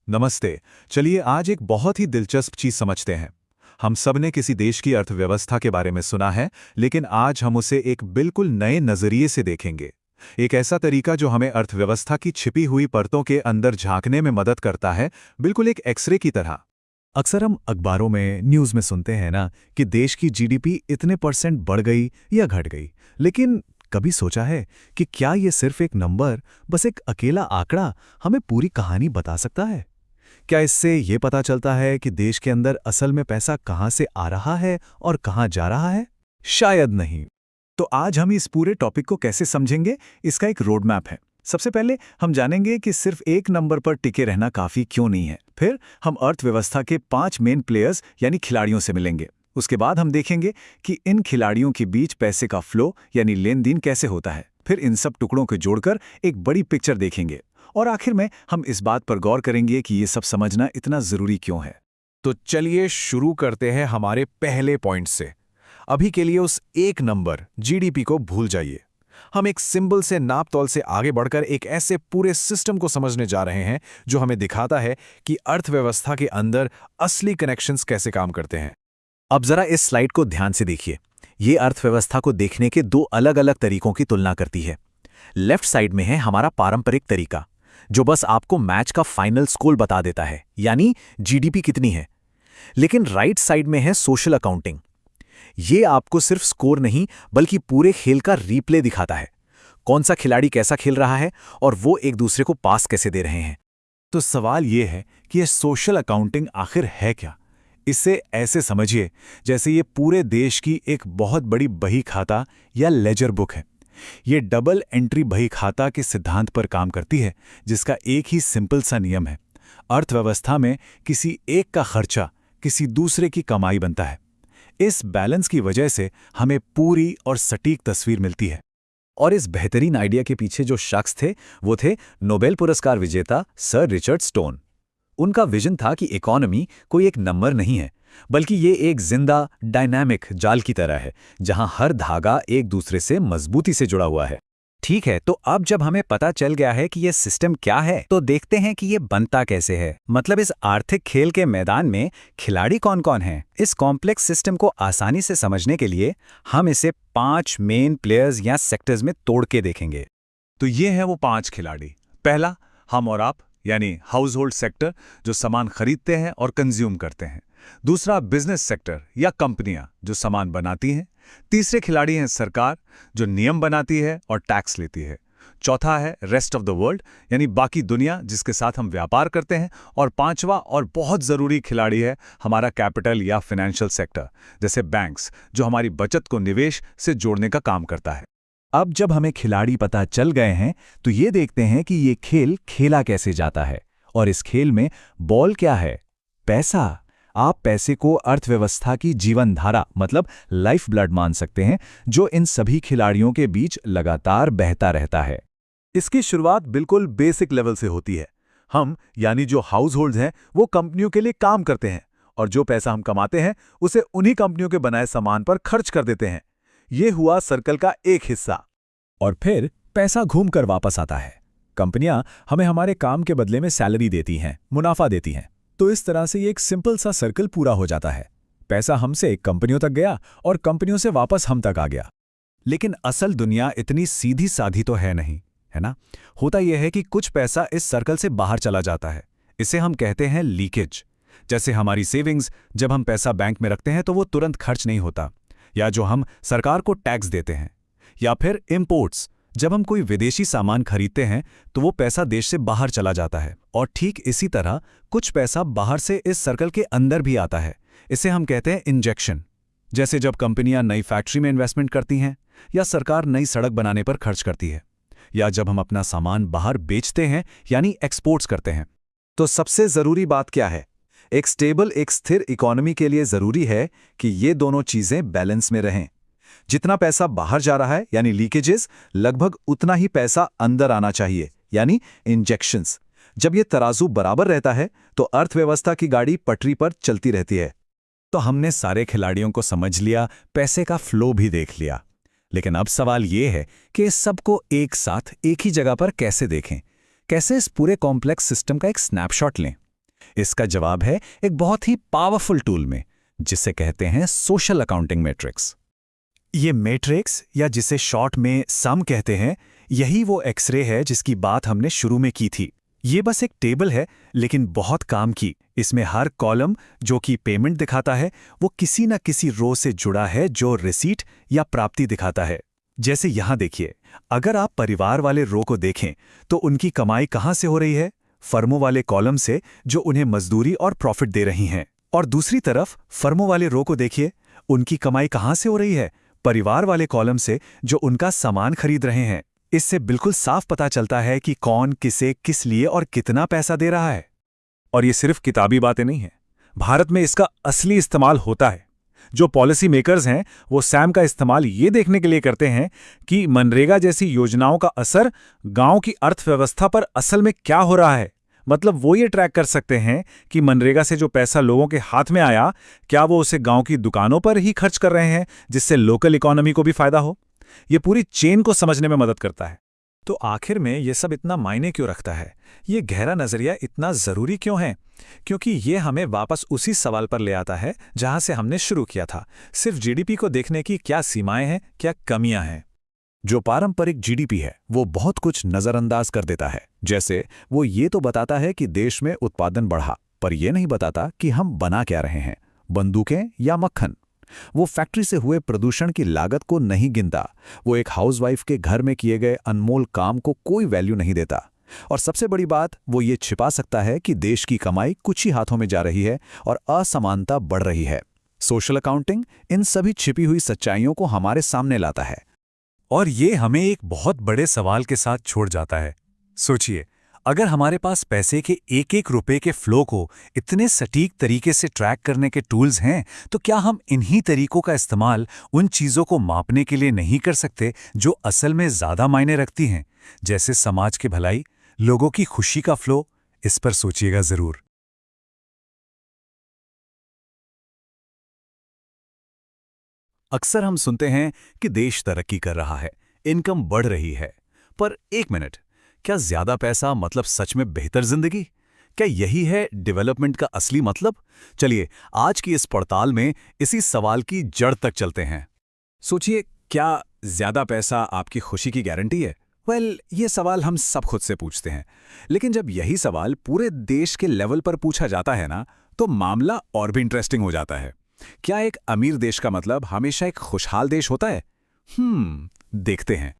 नमस्ते। चलिए आज एक बहुत ही दिलचस्प चीज समझते हैं। हम सब ने किसी देश की अर्थव्यवस्था के बारे में सुना है, लेकिन आज हम उसे एक बिल्कुल नए नजरिए से देखेंगे। एक ऐसा तरीका जो हमें अर्थव्यवस्था की छिपी हुई परतों के अंदर झांकने में मदद करता है, बिल्कुल एक एक्सरे की तरह। अक्सर हम अखबारों में, न्यूज़ में सुनते हैं ना कि देश की जीडीपी इतने % बढ़ गई या घट गई, लेकिन कभी सोचा है कि क्या ये सिर्फ एक नंबर, बस एक अकेला आंकड़ा हमें पूरी कहानी बता सकता है? क्या इससे ये पता चलता है कि देश के अंदर असल में पैसा कहाँ से आ रहा है और कहाँ जा रहा है? शायद नहीं। तो आज हम इस पूरे टॉपिक को कैसे समझेंगे, इसका एक रोड मैप है। सबसे पहले हम जानेंगे कि सिर्फ एक नंबर पर टिके रहना काफ़ी क्यों नहीं है। फिर हम अर्थव्यवस्था के 5 मेन प्लेयर्स यानी खिलाड़ियों से मिलेंगे। उसके बाद हम देखेंगे कि इन खिलाड़ियों के बीच पैसे का फ्लो यानी लेन देन कैसे होता है। फिर इन सब टुकड़ों को जोड़कर एक बड़ी पिक्चर देखेंगे और आखिर में हम इस बात पर गौर करेंगे कि ये सब समझना इतना ज़रूरी क्यों है। तो चलिए शुरू करते हैं हमारे पहले पॉइंट से। अभी के लिए उस एक नंबर जीडीपी को भूल जाइए। हम एक सिंबल से, नाप तौल से आगे बढ़कर एक ऐसे पूरे सिस्टम को समझने जा रहे हैं जो हमें दिखाता है कि अर्थव्यवस्था के अंदर असली कनेक्शंस कैसे काम करते हैं। अब जरा इस स्लाइड को ध्यान से देखिए। ये अर्थव्यवस्था को देखने के 2 अलग-अलग तरीकों की तुलना करती है। लेफ्ट साइड में है हमारा पारंपरिक तरीका, जो बस आपको मैच का फाइनल स्कोर बता देता है, यानी जीडीपी कितनी है। लेकिन राइट साइड में है सोशल अकाउंटिंग। ये आपको सिर्फ स्कोर नहीं, बल्कि पूरे खेल का रीप्ले दिखाता है। कौन सा खिलाड़ी कैसा खेल रहा है और वो एक दूसरे को पास कैसे दे रहे हैं। तो सवाल ये है कि ये सोशल अकाउंटिंग आखिर है क्या? इसे ऐसे समझिए जैसे ये पूरे देश की एक बहुत बड़ी बही खाता या लेजर बुक है। ये डबल एंट्री बही खाता के सिद्धांत पर काम करती है, जिसका एक ही सिंपल सा नियम है। अर्थव्यवस्था में किसी एक का खर्चा किसी दूसरे की कमाई बनता है। इस बैलेंस की वजह से हमें पूरी और सटीक तस्वीर मिलती है। और इस बेहतरीन आइडिया के पीछे जो शख्स थे, वो थे नोबेल पुरस्कार विजेता सर रिचर्ड स्टोन। उनका विजन था कि इकोनॉमी कोई एक नंबर नहीं है, बल्कि ये एक जिंदा, डायनामिक जाल की तरह है, जहां हर धागा एक दूसरे से मजबूती से जुड़ा हुआ है। ठीक है, तो अब जब हमें पता चल गया है कि ये सिस्टम क्या है, तो देखते हैं कि ये बनता कैसे है। मतलब इस आर्थिक खेल के मैदान में खिलाड़ी कौन-कौन हैं। इस कॉम्प्लेक्स सिस्टम को आसानी से समझने के लिए हम इसे 5 मेन प्लेयर्स या सेक्टर्स में तोड़ के देखेंगे। तो ये हैं वो 5 खिलाड़ी। पहला, हम और आप, यानी हाउस होल्ड सेक्टर, जो सामान खरीदते हैं और कंज्यूम करते हैं। दूसरा, बिजनेस सेक्टर या कंपनियां जो सामान बनाती हैं। तीसरे खिलाड़ी हैं सरकार, जो नियम बनाती है और टैक्स लेती है। चौथा है रेस्ट ऑफ द वर्ल्ड, यानी बाकी दुनिया जिसके साथ हम व्यापार करते हैं। और पांचवा और बहुत ज़रूरी खिलाड़ी है हमारा कैपिटल या फाइनेंशियल सेक्टर, जैसे बैंक्स, जो हमारी बचत को निवेश से जोड़ने का काम करता है। अब जब हमें खिलाड़ी पता चल गए हैं, तो ये देखते हैं कि ये खेल खेला कैसे जाता है। और इस खेल में बॉल क्या है? पैसा। आप पैसे को अर्थव्यवस्था की जीवन धारा, मतलब लाइफ ब्लड मान सकते हैं, जो इन सभी खिलाड़ियों के बीच लगातार बहता रहता है। इसकी शुरुआत बिल्कुल बेसिक लेवल से होती है। हम, यानी जो हाउस होल्ड्स हैं, वो कंपनियों के लिए काम करते हैं और जो पैसा हम कमाते हैं उसे उन्हीं कंपनियों के बनाए सामान पर खर्च कर देते हैं। ये हुआ सर्कल का एक हिस्सा। और फिर पैसा घूमकर वापस आता है। कंपनियां हमें हमारे काम के बदले में सैलरी देती हैं, मुनाफा देती हैं। तो इस तरह से ये एक सिंपल सा सर्कल पूरा हो जाता है। पैसा हमसे कंपनियों तक गया और कंपनियों से वापस हम तक आ गया। लेकिन असल दुनिया इतनी सीधी साधी तो है नहीं, है ना? होता यह है कि कुछ पैसा इस सर्कल से बाहर चला जाता है। इसे हम कहते हैं लीकेज। जैसे हमारी सेविंग्स, जब हम पैसा बैंक में रखते हैं तो वो तुरंत खर्च नहीं होता, या जो हम सरकार को टैक्स देते हैं, या फिर इंपोर्ट्स, जब हम कोई विदेशी सामान खरीदते हैं तो वो पैसा देश से बाहर चला जाता है। और ठीक इसी तरह कुछ पैसा बाहर से इस सर्कल के अंदर भी आता है। इसे हम कहते हैं इंजेक्शन। जैसे जब कंपनियां नई फैक्ट्री में इन्वेस्टमेंट करती हैं, या सरकार नई सड़क बनाने पर खर्च करती है, या जब हम अपना सामान बाहर बेचते हैं, यानी एक्सपोर्ट्स करते हैं। तो सबसे जरूरी बात क्या है? एक स्टेबल, एक स्थिर इकोनॉमी के लिए जरूरी है कि ये दोनों चीजें बैलेंस में रहें। जितना पैसा बाहर जा रहा है, यानी लीकेजेस, लगभग उतना ही पैसा अंदर आना चाहिए, यानी इंजेक्शंस। जब ये तराजू बराबर रहता है तो अर्थव्यवस्था की गाड़ी पटरी पर चलती रहती है। तो हमने सारे खिलाड़ियों को समझ लिया, पैसे का फ्लो भी देख लिया। लेकिन अब सवाल ये है कि इस सबको एक साथ एक ही जगह पर कैसे देखें? कैसे इस पूरे कॉम्प्लेक्स सिस्टम का एक स्नैपशॉट लें? इसका जवाब है एक बहुत ही पावरफुल टूल में, जिसे कहते हैं सोशल अकाउंटिंग मैट्रिक्स। ये मैट्रिक्स, या जिसे शॉर्ट में सम कहते हैं, यही वो एक्सरे है जिसकी बात हमने शुरू में की थी। ये बस एक टेबल है, लेकिन बहुत काम की। इसमें हर कॉलम जो कि पेमेंट दिखाता है, वो किसी न किसी रो से जुड़ा है जो रिसीट या प्राप्ति दिखाता है। जैसे यहाँ देखिए, अगर आप परिवार वाले रो को देखें तो उनकी कमाई कहाँ से हो रही है? फर्मों वाले कॉलम से, जो उन्हें मजदूरी और प्रॉफिट दे रही हैं। और दूसरी तरफ फर्मों वाले रो को देखिए, उनकी कमाई कहाँ से हो रही है? परिवार वाले कॉलम से, जो उनका सामान खरीद रहे हैं। इससे बिल्कुल साफ पता चलता है कि कौन किसे किस लिए और कितना पैसा दे रहा है। और ये सिर्फ किताबी बातें नहीं हैं, भारत में इसका असली इस्तेमाल होता है। जो पॉलिसी मेकर्स हैं वो सैम का इस्तेमाल ये देखने के लिए करते हैं कि मनरेगा जैसी योजनाओं का असर गांव की अर्थव्यवस्था पर असल में क्या हो रहा है। मतलब वो ये ट्रैक कर सकते हैं कि मनरेगा से जो पैसा लोगों के हाथ में आया, क्या वो उसे गांव की दुकानों पर ही खर्च कर रहे हैं, जिससे लोकल इकोनॉमी को भी फायदा हो। ये पूरी चेन को समझने में मदद करता है। तो आखिर में ये सब इतना मायने क्यों रखता है? ये गहरा नजरिया इतना जरूरी क्यों है? क्योंकि ये हमें वापस उसी सवाल पर ले आता है जहां से हमने शुरू किया था। सिर्फ जीडीपी को देखने की क्या सीमाएं हैं, क्या कमियां हैं? जो पारंपरिक जीडीपी है वो बहुत कुछ नजरअंदाज कर देता है। जैसे वो ये तो बताता है कि देश में उत्पादन बढ़ा, पर यह नहीं बताता कि हम बना क्या रहे हैं, बंदूकें या मक्खन। वो फैक्ट्री से हुए प्रदूषण की लागत को नहीं गिनता। वो एक हाउसवाइफ के घर में किए गए अनमोल काम को कोई वैल्यू नहीं देता। और सबसे बड़ी बात, वो ये छिपा सकता है कि देश की कमाई कुछ ही हाथों में जा रही है और असमानता बढ़ रही है। सोशल अकाउंटिंग इन सभी छिपी हुई सच्चाइयों को हमारे सामने लाता है। और ये हमें एक बहुत बड़े सवाल के साथ छोड़ जाता है। सोचिए, अगर हमारे पास पैसे के एक एक रुपए के फ्लो को इतने सटीक तरीके से ट्रैक करने के टूल्स हैं, तो क्या हम इन्हीं तरीकों का इस्तेमाल उन चीज़ों को मापने के लिए नहीं कर सकते जो असल में ज़्यादा मायने रखती हैं, जैसे समाज की भलाई, लोगों की खुशी का फ्लो? इस पर सोचिएगा ज़रूर। अक्सर हम सुनते हैं कि देश तरक्की कर रहा है, इनकम बढ़ रही है। पर एक मिनट, क्या ज्यादा पैसा मतलब सच में बेहतर जिंदगी? क्या यही है डेवलपमेंट का असली मतलब? चलिए आज की इस पड़ताल में इसी सवाल की जड़ तक चलते हैं। सोचिए, क्या ज्यादा पैसा आपकी खुशी की गारंटी है? ये सवाल हम सब खुद से पूछते हैं, लेकिन जब यही सवाल पूरे देश के लेवल पर पूछा जाता है ना, तो मामला और भी इंटरेस्टिंग हो जाता है। क्या एक अमीर देश का मतलब हमेशा एक खुशहाल देश होता है? देखते हैं।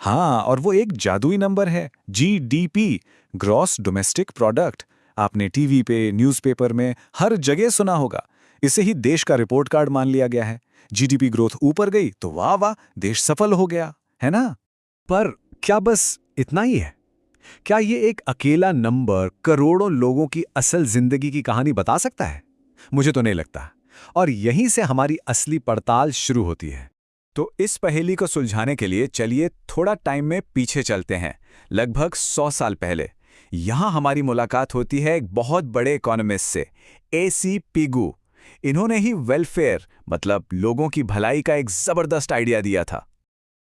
हाँ, और वो एक जादुई नंबर है, जीडीपी, ग्रॉस डोमेस्टिक प्रोडक्ट। आपने टीवी पे, न्यूज़पेपर में हर जगह सुना होगा। इसे ही देश का रिपोर्ट कार्ड मान लिया गया है। जीडीपी ग्रोथ ऊपर गई तो वाह वाह, देश सफल हो गया, है ना? पर क्या बस इतना ही है? क्या ये एक अकेला नंबर करोड़ों लोगों की असल जिंदगी की कहानी बता सकता है? मुझे तो नहीं लगता। और यहीं से हमारी असली पड़ताल शुरू होती है। तो इस पहेली को सुलझाने के लिए चलिए थोड़ा टाइम में पीछे चलते हैं, लगभग 100 साल पहले। यहां हमारी मुलाकात होती है एक बहुत बड़े इकोनॉमिस्ट से, AC पिगू। इन्होंने ही वेलफेयर मतलब लोगों की भलाई का एक जबरदस्त आइडिया दिया था।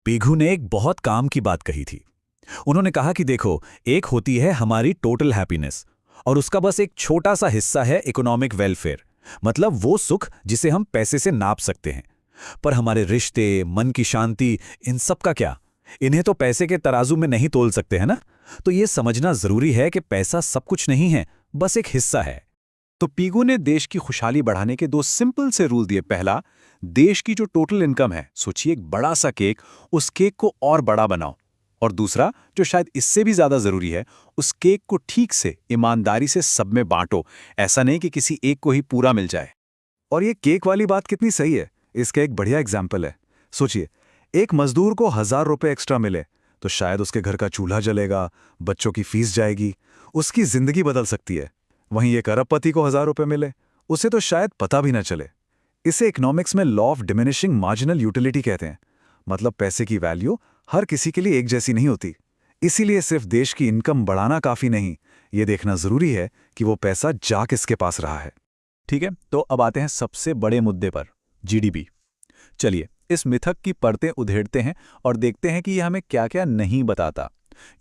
पिगू ने एक बहुत काम की बात कही थी। उन्होंने कहा कि देखो, एक होती है हमारी टोटल हैप्पीनेस, और उसका बस एक छोटा सा हिस्सा है इकोनॉमिक वेलफेयर, मतलब वो सुख जिसे हम पैसे से नाप सकते हैं। पर हमारे रिश्ते, मन की शांति, इन सब का क्या? इन्हें तो पैसे के तराजू में नहीं तोल सकते, है ना? तो ये समझना जरूरी है कि पैसा सब कुछ नहीं है, बस एक हिस्सा है। तो पिगू ने देश की खुशहाली बढ़ाने के 2 सिंपल से रूल दिए। पहला, देश की जो टोटल इनकम है, सोचिए एक बड़ा सा केक, उस केक को और बड़ा बनाओ। और दूसरा, जो शायद इससे भी ज्यादा जरूरी है, उस केक को ठीक से, ईमानदारी से सब में बांटो। ऐसा नहीं कि किसी एक को ही पूरा मिल जाए। और ये केक वाली बात कितनी सही है, इसका एक बढ़िया एग्जाम्पल है। सोचिए, एक मजदूर को 1000 रुपए एक्स्ट्रा मिले तो शायद उसके घर का चूल्हा जलेगा, बच्चों की फीस जाएगी, उसकी जिंदगी बदल सकती है। वहीं एक अरबपति को 1000 रुपए मिले, उसे तो शायद पता भी ना चले। इसे इकोनॉमिक्स में law of diminishing marginal utility कहते हैं। मतलब पैसे की वैल्यू हर किसी के लिए एक जैसी नहीं होती। इसीलिए सिर्फ देश की इनकम बढ़ाना काफी नहीं, ये देखना जरूरी है कि वो पैसा जा किसके पास रहा है। ठीक है, तो अब आते हैं सबसे बड़े मुद्दे पर, जीडीपी। चलिए इस मिथक की परतें उधेड़ते हैं और देखते हैं कि यह हमें क्या क्या नहीं बताता।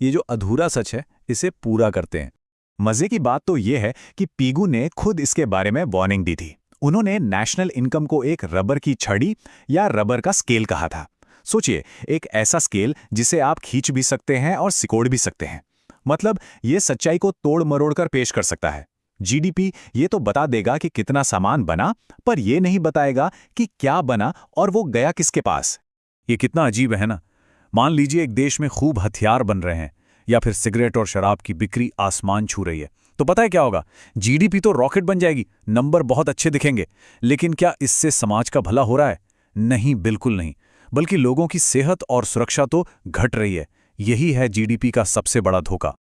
ये जो अधूरा सच है, इसे पूरा करते हैं। मजे की बात तो यह है कि पिगू ने खुद इसके बारे में वार्निंग दी थी। उन्होंने नेशनल इनकम को एक रबर की छड़ी या रबर का स्केल कहा था। सोचिए, एक ऐसा स्केल जिसे आप खींच भी सकते हैं और सिकोड़ भी सकते हैं। मतलब ये सच्चाई को तोड़ मरोड़ कर पेश कर सकता है। जीडीपी ये तो बता देगा कि कितना सामान बना, पर ये नहीं बताएगा कि क्या बना और वो गया किसके पास। ये कितना अजीब है ना। मान लीजिए एक देश में खूब हथियार बन रहे हैं या फिर सिगरेट और शराब की बिक्री आसमान छू रही है, तो पता है क्या होगा? जीडीपी तो रॉकेट बन जाएगी, नंबर बहुत अच्छे दिखेंगे, लेकिन क्या इससे समाज का भला हो रहा है? नहीं, बिल्कुल नहीं। बल्कि लोगों की सेहत और सुरक्षा तो घट रही है। यही है जीडीपी का सबसे बड़ा धोखा।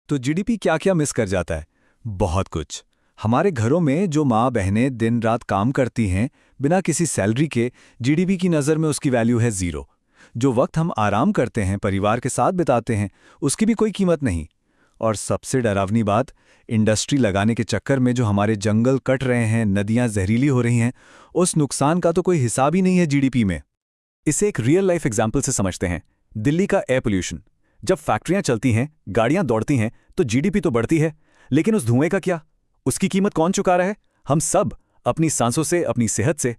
तो जीडीपी क्या क्या मिस कर जाता है? बहुत कुछ। हमारे घरों में जो माँ बहनें दिन रात काम करती हैं बिना किसी सैलरी के, जीडीपी की नज़र में उसकी वैल्यू है 0। जो वक्त हम आराम करते हैं, परिवार के साथ बिताते हैं, उसकी भी कोई कीमत नहीं। और सबसे डरावनी बात, इंडस्ट्री लगाने के चक्कर में जो हमारे जंगल कट रहे हैं, नदियां जहरीली हो रही हैं, उस नुकसान का तो कोई हिसाब ही नहीं है जीडीपी में। इसे एक रियल लाइफ एग्जाम्पल से समझते हैं। दिल्ली का एयर पोल्यूशन। जब फैक्ट्रियां चलती हैं, गाड़ियां दौड़ती हैं, तो जीडीपी तो बढ़ती है, लेकिन उस धुएं का क्या? उसकी कीमत कौन चुका रहा है? हम सब, अपनी सांसों से, अपनी सेहत से।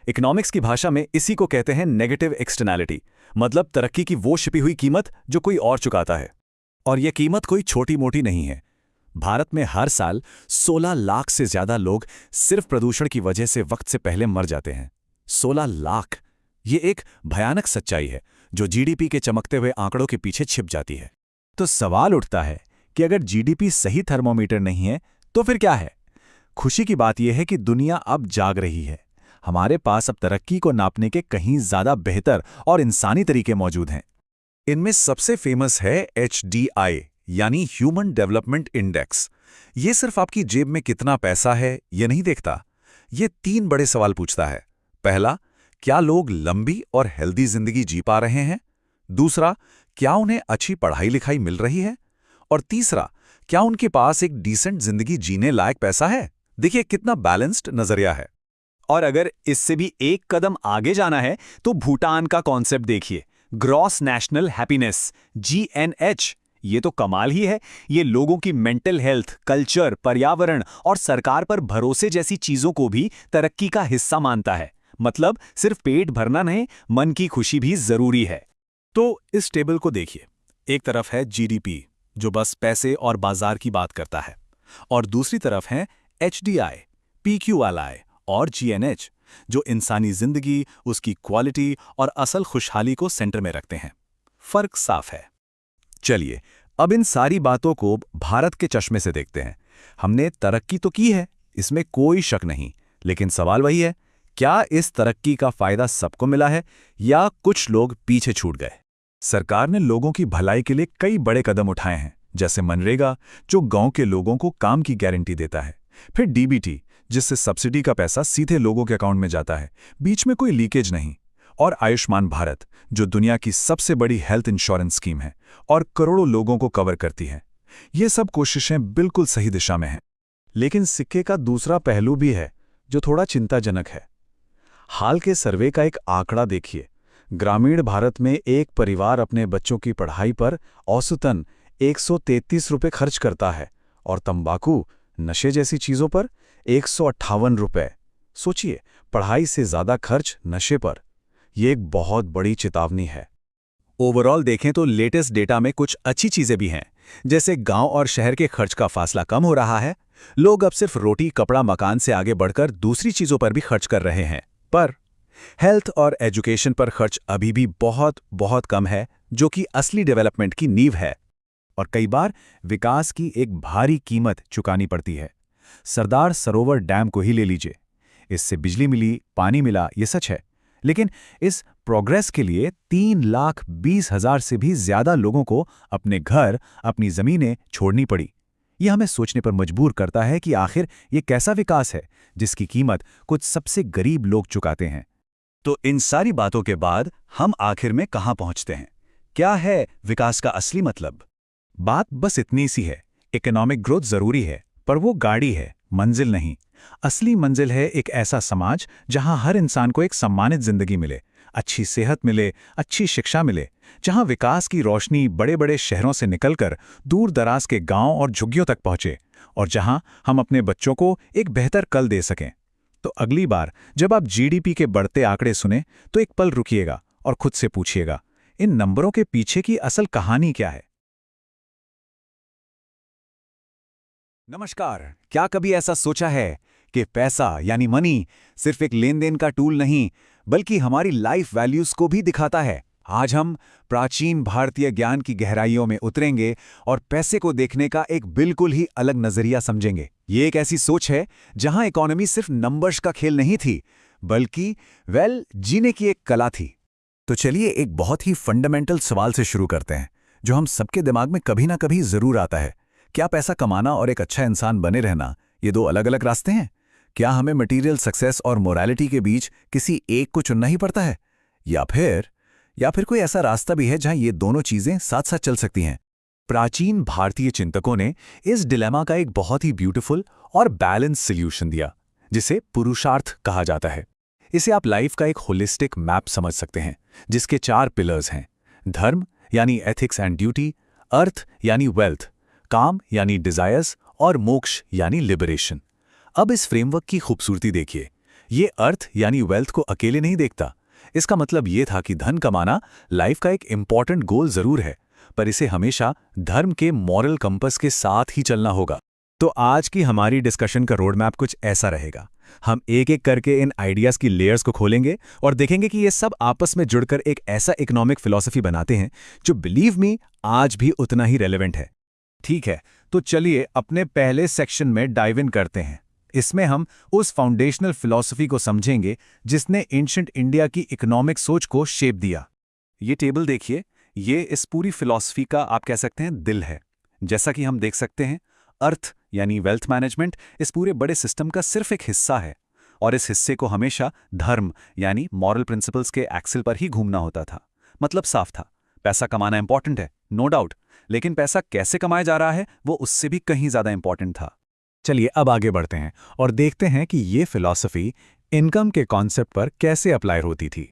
इकोनॉमिक्स की भाषा में इसी को कहते हैं नेगेटिव एक्सटर्नैलिटी, मतलब तरक्की की वो छिपी हुई कीमत जो कोई और चुकाता है। और यह कीमत कोई छोटी मोटी नहीं है। भारत में हर साल 16 लाख से ज्यादा लोग सिर्फ प्रदूषण की वजह से वक्त से पहले मर जाते हैं। 16 लाख! ये एक भयानक सच्चाई है जो जीडीपी के चमकते हुए आंकड़ों के पीछे छिप जाती है। तो सवाल उठता है कि अगर जीडीपी सही थर्मोमीटर नहीं है तो फिर क्या है? खुशी की बात यह है कि दुनिया अब जाग रही है। हमारे पास अब तरक्की को नापने के कहीं ज्यादा बेहतर और इंसानी तरीके मौजूद हैं। इनमें सबसे फेमस है HDI, यानी ह्यूमन डेवलपमेंट इंडेक्स। ये सिर्फ आपकी जेब में कितना पैसा है ये नहीं देखता। ये 3 बड़े सवाल पूछता है। पहला, क्या लोग लंबी और हेल्दी जिंदगी जी पा रहे हैं? दूसरा, क्या उन्हें अच्छी पढ़ाई लिखाई मिल रही है? और तीसरा, क्या उनके पास एक डिसेंट जिंदगी जीने लायक पैसा है? देखिए कितना बैलेंस्ड नजरिया है। और अगर इससे भी एक कदम आगे जाना है तो भूटान का कॉन्सेप्ट देखिए, ग्रॉस नेशनल हैप्पीनेस, GNH। ये तो कमाल ही है। ये लोगों की मेंटल हेल्थ, कल्चर, पर्यावरण और सरकार पर भरोसे जैसी चीजों को भी तरक्की का हिस्सा मानता है। मतलब सिर्फ पेट भरना नहीं, मन की खुशी भी जरूरी है। तो इस टेबल को देखिए। एक तरफ है जीडीपी जो बस पैसे और बाजार की बात करता है, और दूसरी तरफ है HDI, PQLI और GNH जो इंसानी जिंदगी, उसकी क्वालिटी और असल खुशहाली को सेंटर में रखते हैं। फर्क साफ है। चलिए अब इन सारी बातों को भारत के चश्मे से देखते हैं। हमने तरक्की तो की है, इसमें कोई शक नहीं, लेकिन सवाल वही है, क्या इस तरक्की का फायदा सबको मिला है या कुछ लोग पीछे छूट गए? सरकार ने लोगों की भलाई के लिए कई बड़े कदम उठाए हैं, जैसे मनरेगा जो गांव के लोगों को काम की गारंटी देता है, फिर DBT जिससे सब्सिडी का पैसा सीधे लोगों के अकाउंट में जाता है, बीच में कोई लीकेज नहीं, और आयुष्मान भारत जो दुनिया की सबसे बड़ी हेल्थ इंश्योरेंस स्कीम है और करोड़ों लोगों को कवर करती है। ये सब कोशिशें बिल्कुल सही दिशा में हैं। लेकिन सिक्के का दूसरा पहलू भी है जो थोड़ा चिंताजनक है। हाल के सर्वे का एक आंकड़ा देखिए। ग्रामीण भारत में एक परिवार अपने बच्चों की पढ़ाई पर औसतन 133 रुपये खर्च करता है और तंबाकू, नशे जैसी चीजों पर 158 रुपये। सोचिए, पढ़ाई से ज्यादा खर्च नशे पर। यह एक बहुत बड़ी चेतावनी है। ओवरऑल देखें तो लेटेस्ट डेटा में कुछ अच्छी चीजें भी हैं, जैसे गांव और शहर के खर्च का फासला कम हो रहा है। लोग अब सिर्फ रोटी, कपड़ा, मकान से आगे बढ़कर दूसरी चीजों पर भी खर्च कर रहे हैं। पर हेल्थ और एजुकेशन पर खर्च अभी भी बहुत बहुत कम है, जो कि असली डेवलपमेंट की नींव है। और कई बार विकास की एक भारी कीमत चुकानी पड़ती है। सरदार सरोवर डैम को ही ले लीजिए। इससे बिजली मिली, पानी मिला, ये सच है, लेकिन इस प्रोग्रेस के लिए 3,20,000 से भी ज्यादा लोगों को अपने घर, अपनी जमीनें छोड़नी पड़ी। यह हमें सोचने पर मजबूर करता है कि आखिर ये कैसा विकास है जिसकी कीमत कुछ सबसे गरीब लोग चुकाते हैं। तो इन सारी बातों के बाद हम आखिर में कहां पहुंचते हैं? क्या है विकास का असली मतलब? बात बस इतनी सी है, इकोनॉमिक ग्रोथ जरूरी है, पर वो गाड़ी है, मंजिल नहीं। असली मंजिल है एक ऐसा समाज जहां हर इंसान को एक सम्मानित जिंदगी मिले, अच्छी सेहत मिले, अच्छी शिक्षा मिले, जहां विकास की रोशनी बड़े बड़े शहरों से निकलकर दूर दराज के गांव और झुग्गियों तक पहुंचे, और जहां हम अपने बच्चों को एक बेहतर कल दे सकें। तो अगली बार जब आप जीडीपी के बढ़ते आंकड़े सुने तो एक पल रुकिएगा और खुद से पूछिएगा, इन नंबरों के पीछे की असल कहानी क्या है। नमस्कार। क्या कभी ऐसा सोचा है कि पैसा यानी मनी सिर्फ एक लेन देन का टूल नहीं बल्कि हमारी लाइफ वैल्यूज को भी दिखाता है? आज हम प्राचीन भारतीय ज्ञान की गहराइयों में उतरेंगे और पैसे को देखने का एक बिल्कुल ही अलग नजरिया समझेंगे। ये एक ऐसी सोच है जहां इकोनॉमी सिर्फ नंबर्स का खेल नहीं थी बल्कि जीने की एक कला थी। तो चलिए एक बहुत ही फंडामेंटल सवाल से शुरू करते हैं जो हम सबके दिमाग में कभी ना कभी जरूर आता है। क्या पैसा कमाना और एक अच्छा इंसान बने रहना ये दो अलग अलग रास्ते हैं? क्या हमें मटेरियल सक्सेस और मोरालिटी के बीच किसी एक को चुनना ही पड़ता है, या फिर कोई ऐसा रास्ता भी है जहां ये दोनों चीजें साथ साथ चल सकती हैं? प्राचीन भारतीय चिंतकों ने इस डिलेमा का एक बहुत ही ब्यूटीफुल और बैलेंस सॉल्यूशन दिया जिसे पुरुषार्थ कहा जाता है। इसे आप लाइफ का एक होलिस्टिक मैप समझ सकते हैं जिसके 4 पिलर्स हैं: धर्म यानी एथिक्स एंड ड्यूटी, अर्थ यानी वेल्थ, काम यानी डिजायर्स और मोक्ष यानी लिबरेशन। अब इस फ्रेमवर्क की खूबसूरती देखिए। ये अर्थ यानी वेल्थ को अकेले नहीं देखता। इसका मतलब ये था कि धन कमाना लाइफ का एक इंपॉर्टेंट गोल जरूर है, पर इसे हमेशा धर्म के मॉरल कंपस के साथ ही चलना होगा। तो आज की हमारी डिस्कशन का रोड मैप कुछ ऐसा रहेगा। हम एक एक करके इन आइडियाज की लेयर्स को खोलेंगे और देखेंगे कि ये सब आपस में जुड़कर एक ऐसा इकोनॉमिक फिलॉसफी बनाते हैं जो बिलीव मी आज भी उतना ही रेलेवेंट है। ठीक है, तो चलिए अपने पहले सेक्शन में डाइव इन करते हैं। इसमें हम उस फाउंडेशनल फिलॉसफी को समझेंगे जिसने एंशिएंट इंडिया की इकोनॉमिक सोच को शेप दिया। ये टेबल देखिए, ये इस पूरी फिलॉसफी का आप कह सकते हैं दिल है। जैसा कि हम देख सकते हैं, अर्थ यानी वेल्थ मैनेजमेंट इस पूरे बड़े सिस्टम का सिर्फ एक हिस्सा है और इस हिस्से को हमेशा धर्म यानी मॉरल प्रिंसिपल्स के एक्सेल पर ही घूमना होता था। मतलब साफ था, पैसा कमाना इंपॉर्टेंट है, नो डाउट, लेकिन पैसा कैसे कमाया जा रहा है वो उससे भी कहीं ज्यादा इंपॉर्टेंट था। चलिए अब आगे बढ़ते हैं और देखते हैं कि ये फिलॉसफी इनकम के कॉन्सेप्ट पर कैसे अप्लाई होती थी।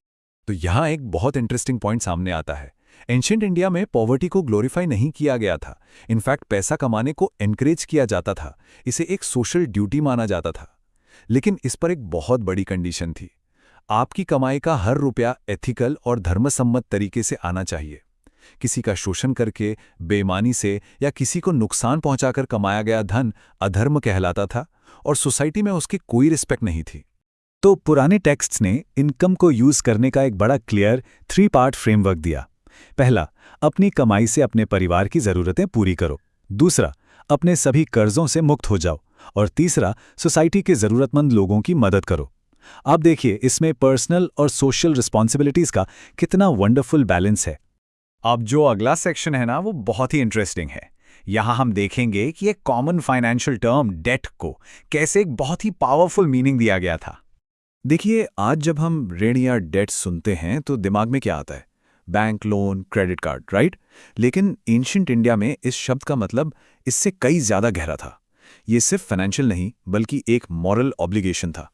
तो यहाँ एक बहुत इंटरेस्टिंग पॉइंट सामने आता है। एंशिएंट इंडिया में पॉवर्टी को ग्लोरीफाई नहीं किया गया था। इनफैक्ट पैसा कमाने को एनकरेज किया जाता था, इसे एक सोशल ड्यूटी माना जाता था। लेकिन इस पर एक बहुत बड़ी कंडीशन थी, आपकी कमाई का हर रुपया एथिकल और धर्मसम्मत तरीके से आना चाहिए। किसी का शोषण करके, बेईमानी से या किसी को नुकसान पहुंचाकर कमाया गया धन अधर्म कहलाता था और सोसाइटी में उसकी कोई रिस्पेक्ट नहीं थी। तो पुराने टेक्स्ट्स ने इनकम को यूज करने का एक बड़ा क्लियर 3 पार्ट फ्रेमवर्क दिया। पहला, अपनी कमाई से अपने परिवार की जरूरतें पूरी करो। दूसरा, अपने सभी कर्जों से मुक्त हो जाओ। और तीसरा, सोसाइटी के जरूरतमंद लोगों की मदद करो। अब देखिए इसमें पर्सनल और सोशल रिस्पॉन्सिबिलिटीज का कितना वंडरफुल बैलेंस है। अब जो अगला सेक्शन है ना, वो बहुत ही इंटरेस्टिंग है। यहाँ हम देखेंगे कि एक कॉमन फाइनेंशियल टर्म डेट को कैसे एक बहुत ही पावरफुल मीनिंग दिया गया था। देखिए, आज जब हम ऋण या डेट सुनते हैं तो दिमाग में क्या आता है? Bank, loan, credit card, right? लेकिन एंशिएंट इंडिया में इस शब्द का मतलब इससे कई ज्यादा गहरा था। ये सिर्फ फाइनेंशियल नहीं बल्कि एक मॉरल ऑब्लिगेशन था।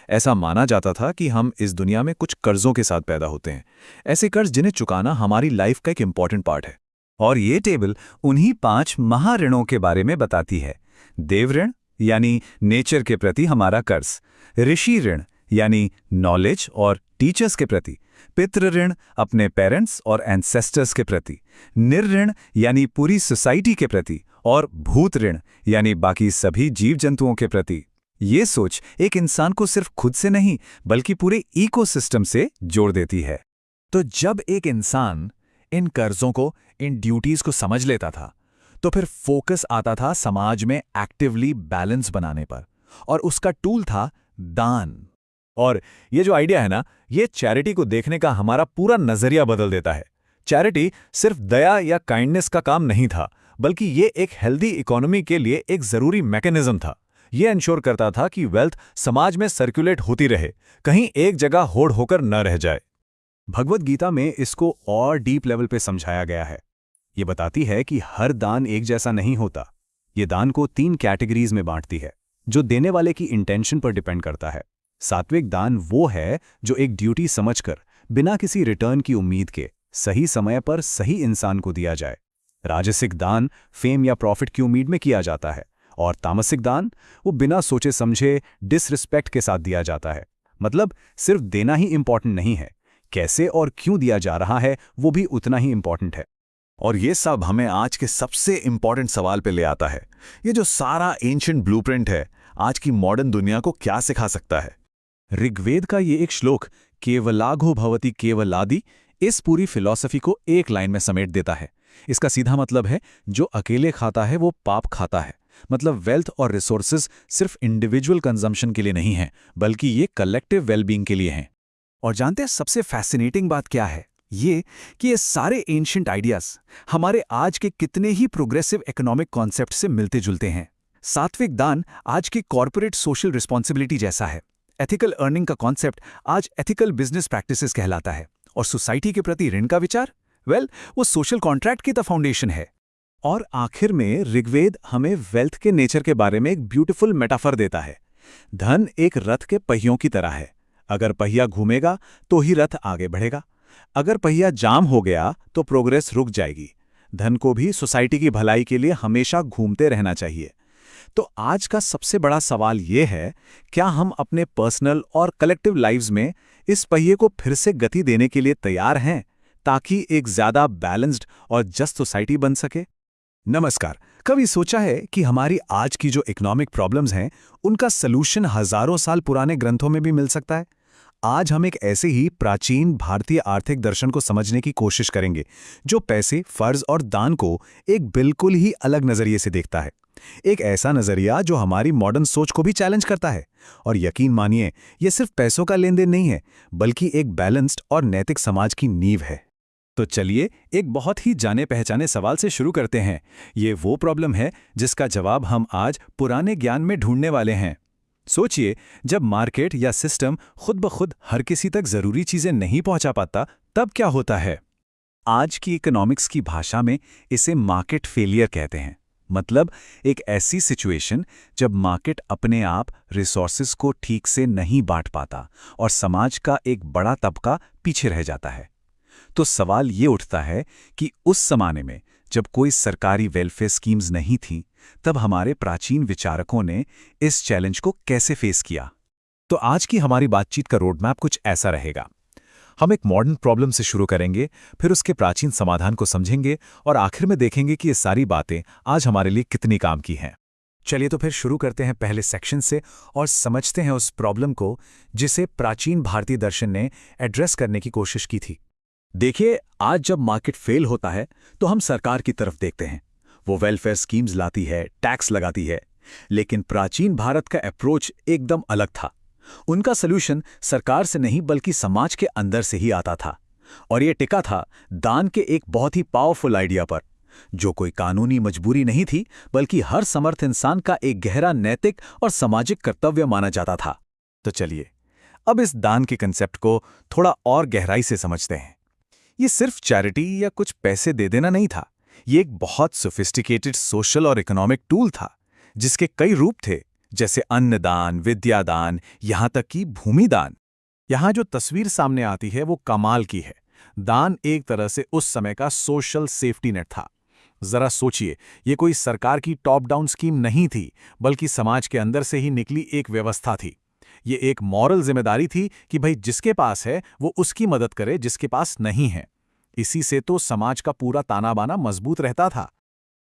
ऐसा माना जाता था कि हम इस दुनिया में कुछ कर्जों के साथ पैदा होते हैं, ऐसे कर्ज जिन्हें चुकाना हमारी लाइफ का एक इंपॉर्टेंट पार्ट है। और ये टेबल उन्हीं 5 महाऋणों के बारे में बताती है। देव ऋण यानी नेचर के प्रति हमारा कर्ज, ऋषि ऋण यानी नॉलेज और टीचर्स के प्रति, पितृ ऋण अपने पेरेंट्स और एंसेस्टर्स के प्रति, निर्ऋण यानी पूरी सोसाइटी के प्रति, और भूत ऋण यानी बाकी सभी जीव जंतुओं के प्रति। ये सोच एक इंसान को सिर्फ खुद से नहीं बल्कि पूरे इकोसिस्टम से जोड़ देती है। तो जब एक इंसान इन कर्जों को, इन ड्यूटीज को समझ लेता था तो फिर फोकस आता था समाज में एक्टिवली बैलेंस बनाने पर, और उसका टूल था दान। और ये जो आइडिया है ना, ये चैरिटी को देखने का हमारा पूरा नजरिया बदल देता है। चैरिटी सिर्फ दया या काइंडनेस का काम नहीं था, बल्कि ये एक हेल्दी इकोनॉमी के लिए एक जरूरी मैकेनिज्म था। ये इंश्योर करता था कि वेल्थ समाज में सर्कुलेट होती रहे, कहीं एक जगह होड़ होकर न रह जाए। भगवद गीता में इसको और डीप लेवल पे समझाया गया है। ये बताती है कि हर दान एक जैसा नहीं होता। ये दान को 3 कैटेगरीज में बांटती है, जो देने वाले की इंटेंशन पर डिपेंड करता है। सात्विक दान वो है जो एक ड्यूटी समझकर बिना किसी रिटर्न की उम्मीद के सही समय पर सही इंसान को दिया जाए। राजसिक दान फेम या प्रॉफिट की उम्मीद में किया जाता है, और तामसिक दान वो बिना सोचे समझे डिसरिस्पेक्ट के साथ दिया जाता है। मतलब सिर्फ देना ही इंपॉर्टेंट नहीं है, कैसे और क्यों दिया जा रहा है वो भी उतना ही इंपॉर्टेंट है। और ये सब हमें आज के सबसे इंपॉर्टेंट सवाल पे ले आता है, ये जो सारा एंशिएंट ब्लूप्रिंट है आज की मॉडर्न दुनिया को क्या सिखा सकता है। ऋग्वेद का ये एक श्लोक केवलाघो भवति केवलादि इस पूरी फिलॉसफी को एक लाइन में समेट देता है। इसका सीधा मतलब है जो अकेले खाता है वो पाप खाता है। मतलब वेल्थ और रिसोर्सेज सिर्फ इंडिविजुअल कंजम्पशन के लिए नहीं हैं, बल्कि ये कलेक्टिव वेलबींग के लिए हैं। और जानते हैं सबसे फैसिनेटिंग बात क्या है? ये कि ये सारे एंशिएंट आइडियाज हमारे आज के कितने ही प्रोग्रेसिव इकोनॉमिक कॉन्सेप्ट से मिलते जुलते हैं। सात्विक दान आज की कॉर्पोरेट सोशल रिस्पॉन्सिबिलिटी जैसा है। एथिकल अर्निंग का कॉन्सेप्ट आज एथिकल बिजनेस प्रैक्टिसेस कहलाता है। और सोसाइटी के प्रति ऋण का विचार, वो सोशल कॉन्ट्रैक्ट की द फाउंडेशन है। और आखिर में ऋग्वेद हमें वेल्थ के नेचर के बारे में एक ब्यूटीफुल मेटाफर देता है। धन एक रथ के पहियों की तरह है। अगर पहिया घूमेगा तो ही रथ आगे बढ़ेगा, अगर पहिया जाम हो गया तो प्रोग्रेस रुक जाएगी। धन को भी सोसाइटी की भलाई के लिए हमेशा घूमते रहना चाहिए। तो आज का सबसे बड़ा सवाल ये है, क्या हम अपने पर्सनल और कलेक्टिव लाइव्स में इस पहिए को फिर से गति देने के लिए तैयार हैं, ताकि एक ज्यादा बैलेंस्ड और जस्ट सोसाइटी बन सके? नमस्कार। कभी सोचा है कि हमारी आज की जो इकोनॉमिक प्रॉब्लम्स हैं उनका सलूशन हजारों साल पुराने ग्रंथों में भी मिल सकता है? आज हम एक ऐसे ही प्राचीन भारतीय आर्थिक दर्शन को समझने की कोशिश करेंगे जो पैसे, फर्ज और दान को एक बिल्कुल ही अलग नजरिए से देखता है। एक ऐसा नजरिया जो हमारी मॉडर्न सोच को भी चैलेंज करता है। और यकीन मानिए, यह सिर्फ पैसों का लेन देन नहीं है, बल्कि एक बैलेंस्ड और नैतिक समाज की नींव है। तो चलिए एक बहुत ही जाने पहचाने सवाल से शुरू करते हैं। ये वो प्रॉब्लम है जिसका जवाब हम आज पुराने ज्ञान में ढूंढने वाले हैं। सोचिए, जब मार्केट या सिस्टम खुद ब खुद हर किसी तक जरूरी चीजें नहीं पहुंचा पाता, तब क्या होता है? आज की इकोनॉमिक्स की भाषा में इसे मार्केट फेलियर कहते हैं। मतलब एक ऐसी सिचुएशन जब मार्केट अपने आप रिसोर्सेज को ठीक से नहीं बांट पाता और समाज का एक बड़ा तबका पीछे रह जाता है। तो सवाल ये उठता है कि उस जमाने में जब कोई सरकारी वेलफेयर स्कीम्स नहीं थीं, तब हमारे प्राचीन विचारकों ने इस चैलेंज को कैसे फेस किया? तो आज की हमारी बातचीत का रोडमैप कुछ ऐसा रहेगा। हम एक मॉडर्न प्रॉब्लम से शुरू करेंगे, फिर उसके प्राचीन समाधान को समझेंगे और आखिर में देखेंगे कि ये सारी बातें आज हमारे लिए कितनी काम की हैं। चलिए तो फिर शुरू करते हैं पहले सेक्शन से और समझते हैं उस प्रॉब्लम को जिसे प्राचीन भारतीय दर्शन ने एड्रेस करने की कोशिश की थी। देखिए, आज जब मार्केट फेल होता है तो हम सरकार की तरफ देखते हैं। वो वेलफेयर स्कीम्स लाती है, टैक्स लगाती है। लेकिन प्राचीन भारत का अप्रोच एकदम अलग था। उनका सलूशन सरकार से नहीं बल्कि समाज के अंदर से ही आता था। और ये टिका था दान के एक बहुत ही पावरफुल आइडिया पर, जो कोई कानूनी मजबूरी नहीं थी बल्कि हर समर्थ इंसान का एक गहरा नैतिक और सामाजिक कर्तव्य माना जाता था। तो चलिए अब इस दान के कंसेप्ट को थोड़ा और गहराई से समझते हैं। ये सिर्फ चैरिटी या कुछ पैसे दे देना नहीं था, ये एक बहुत सोफिस्टिकेटेड सोशल और इकोनॉमिक टूल था जिसके कई रूप थे, जैसे अन्नदान, विद्यादान, यहां तक कि भूमि दान। यहां जो तस्वीर सामने आती है वो कमाल की है। दान एक तरह से उस समय का सोशल सेफ्टी नेट था। जरा सोचिए, ये कोई सरकार की टॉप डाउन स्कीम नहीं थी, बल्कि समाज के अंदर से ही निकली एक व्यवस्था थी। ये एक मॉरल जिम्मेदारी थी कि भाई जिसके पास है वो उसकी मदद करे, जिसके पास नहीं है। इसी से तो समाज का पूरा ताना बाना मजबूत रहता था।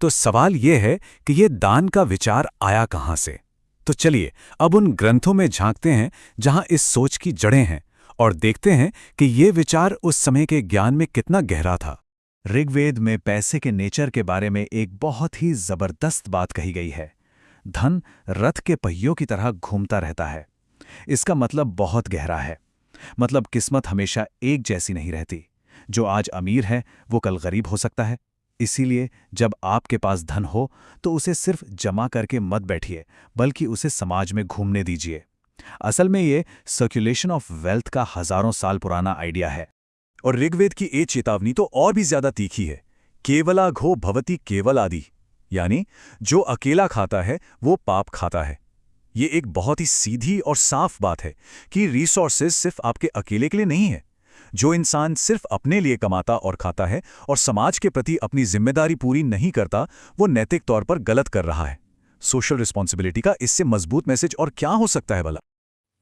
तो सवाल ये है कि ये दान का विचार आया कहां से? तो चलिए अब उन ग्रंथों में झांकते हैं जहां इस सोच की जड़ें हैं और देखते हैं कि ये विचार उस समय के ज्ञान में कितना गहरा था। ऋग्वेद में पैसे के नेचर के बारे में एक बहुत ही जबरदस्त बात कही गई है। धन रथ के पहियों की तरह घूमता रहता है। इसका मतलब बहुत गहरा है। मतलब किस्मत हमेशा एक जैसी नहीं रहती। जो आज अमीर है वो कल गरीब हो सकता है। इसीलिए जब आपके पास धन हो तो उसे सिर्फ जमा करके मत बैठिए, बल्कि उसे समाज में घूमने दीजिए। असल में ये सर्कुलेशन ऑफ वेल्थ का हजारों साल पुराना आइडिया है। और ऋग्वेद की ये चेतावनी तो और भी ज्यादा तीखी है। केवलाघो भवति केवलादि, यानी जो अकेला खाता है वो पाप खाता है। ये एक बहुत ही सीधी और साफ बात है कि रिसोर्सेज सिर्फ आपके अकेले के लिए नहीं है। जो इंसान सिर्फ अपने लिए कमाता और खाता है और समाज के प्रति अपनी जिम्मेदारी पूरी नहीं करता, वो नैतिक तौर पर गलत कर रहा है। सोशल रिस्पॉन्सिबिलिटी का इससे मजबूत मैसेज और क्या हो सकता है भला?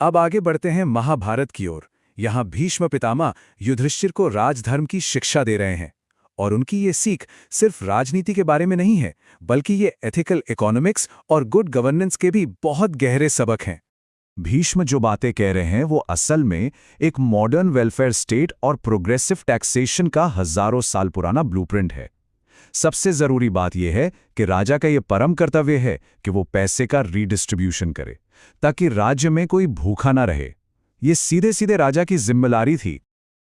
अब आगे बढ़ते हैं महाभारत की ओर। यहाँ भीष्म पितामह युधिष्ठिर को राजधर्म की शिक्षा दे रहे हैं और उनकी ये सीख सिर्फ राजनीति के बारे में नहीं है, बल्कि ये एथिकल इकोनॉमिक्स और गुड गवर्नेंस के भी बहुत गहरे सबक हैं। भीष्म जो बातें कह रहे हैं वो असल में एक मॉडर्न वेलफेयर स्टेट और प्रोग्रेसिव टैक्सेशन का हजारों साल पुराना ब्लूप्रिंट है। सबसे जरूरी बात यह है कि राजा का ये परम कर्तव्य है कि वो पैसे का रीडिस्ट्रीब्यूशन करे ताकि राज्य में कोई भूखा ना रहे। ये सीधे सीधे राजा की जिम्मेदारी थी।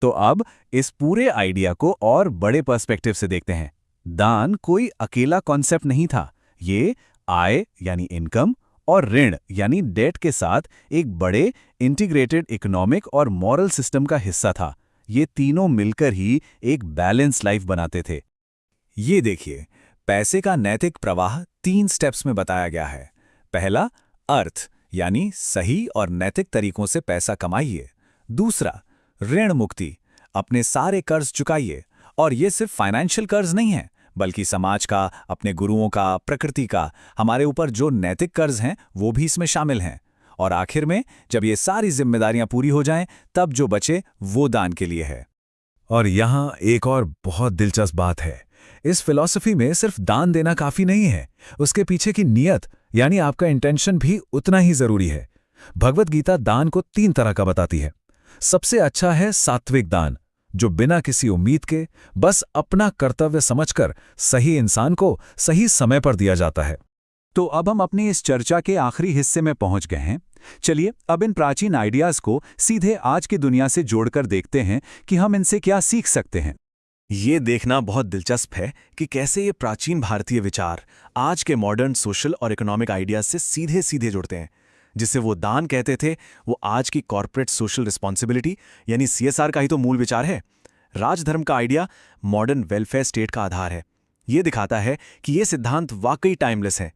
तो अब इस पूरे आइडिया को और बड़े पर्सपेक्टिव से देखते हैं। दान कोई अकेला कॉन्सेप्ट नहीं था, ये आय यानी इनकम और ऋण यानी डेट के साथ एक बड़े इंटीग्रेटेड इकोनॉमिक और मॉरल सिस्टम का हिस्सा था। ये तीनों मिलकर ही एक बैलेंस लाइफ बनाते थे। ये देखिए, पैसे का नैतिक प्रवाह 3 स्टेप्स में बताया गया है। पहला, अर्थ यानी सही और नैतिक तरीकों से पैसा कमाइए। दूसरा, ऋण मुक्ति, अपने सारे कर्ज चुकाइए। और ये सिर्फ फाइनेंशियल कर्ज नहीं है, बल्कि समाज का, अपने गुरुओं का, प्रकृति का, हमारे ऊपर जो नैतिक कर्ज हैं वो भी इसमें शामिल हैं। और आखिर में जब ये सारी जिम्मेदारियां पूरी हो जाएं, तब जो बचे वो दान के लिए है। और यहाँ एक और बहुत दिलचस्प बात है। इस फिलॉसफी में सिर्फ दान देना काफी नहीं है, उसके पीछे की नीयत यानी आपका इंटेंशन भी उतना ही जरूरी है। भगवत गीता दान को 3 तरह का बताती है। सबसे अच्छा है सात्विक दान, जो बिना किसी उम्मीद के बस अपना कर्तव्य समझकर सही इंसान को सही समय पर दिया जाता है। तो अब हम अपनी इस चर्चा के आखिरी हिस्से में पहुंच गए हैं। चलिए अब इन प्राचीन आइडियाज को सीधे आज की दुनिया से जोड़कर देखते हैं कि हम इनसे क्या सीख सकते हैं। ये देखना बहुत दिलचस्प है कि कैसे ये प्राचीन भारतीय विचार आज के मॉडर्न सोशल और इकोनॉमिक आइडियाज से सीधे सीधे जुड़ते हैं। जिसे वो दान कहते थे, वो आज की कॉर्पोरेट सोशल रिस्पॉन्सिबिलिटी यानी CSR का ही तो मूल विचार है। राजधर्म का आइडिया मॉडर्न वेलफेयर स्टेट का आधार है। ये दिखाता है कि ये सिद्धांत वाकई टाइमलेस है।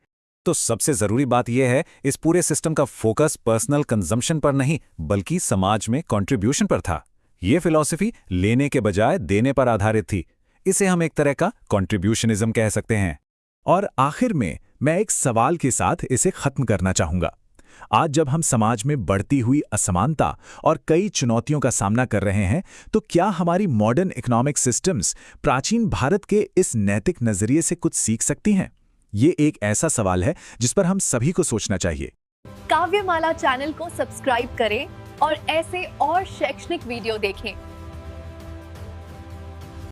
तो सबसे जरूरी बात यह है, इस पूरे सिस्टम का फोकस पर्सनल कंजम्पशन पर नहीं, बल्कि समाज में कंट्रीब्यूशन पर था। ये फिलॉसफी लेने के बजाय देने पर आधारित थी। इसे हम एक तरह का कंट्रीब्यूशनिज्म कह सकते हैं। और आखिर में मैं एक सवाल के साथ इसे खत्म करना चाहूंगा। आज जब हम समाज में बढ़ती हुई असमानता और कई चुनौतियों का सामना कर रहे हैं, तो क्या हमारी मॉडर्न इकोनॉमिक सिस्टम्स प्राचीन भारत के इस नैतिक नजरिए से कुछ सीख सकती हैं? ये एक ऐसा सवाल है जिस पर हम सभी को सोचना चाहिए। काव्यमाला चैनल को सब्सक्राइब करें और ऐसे और शैक्षणिक वीडियो देखें।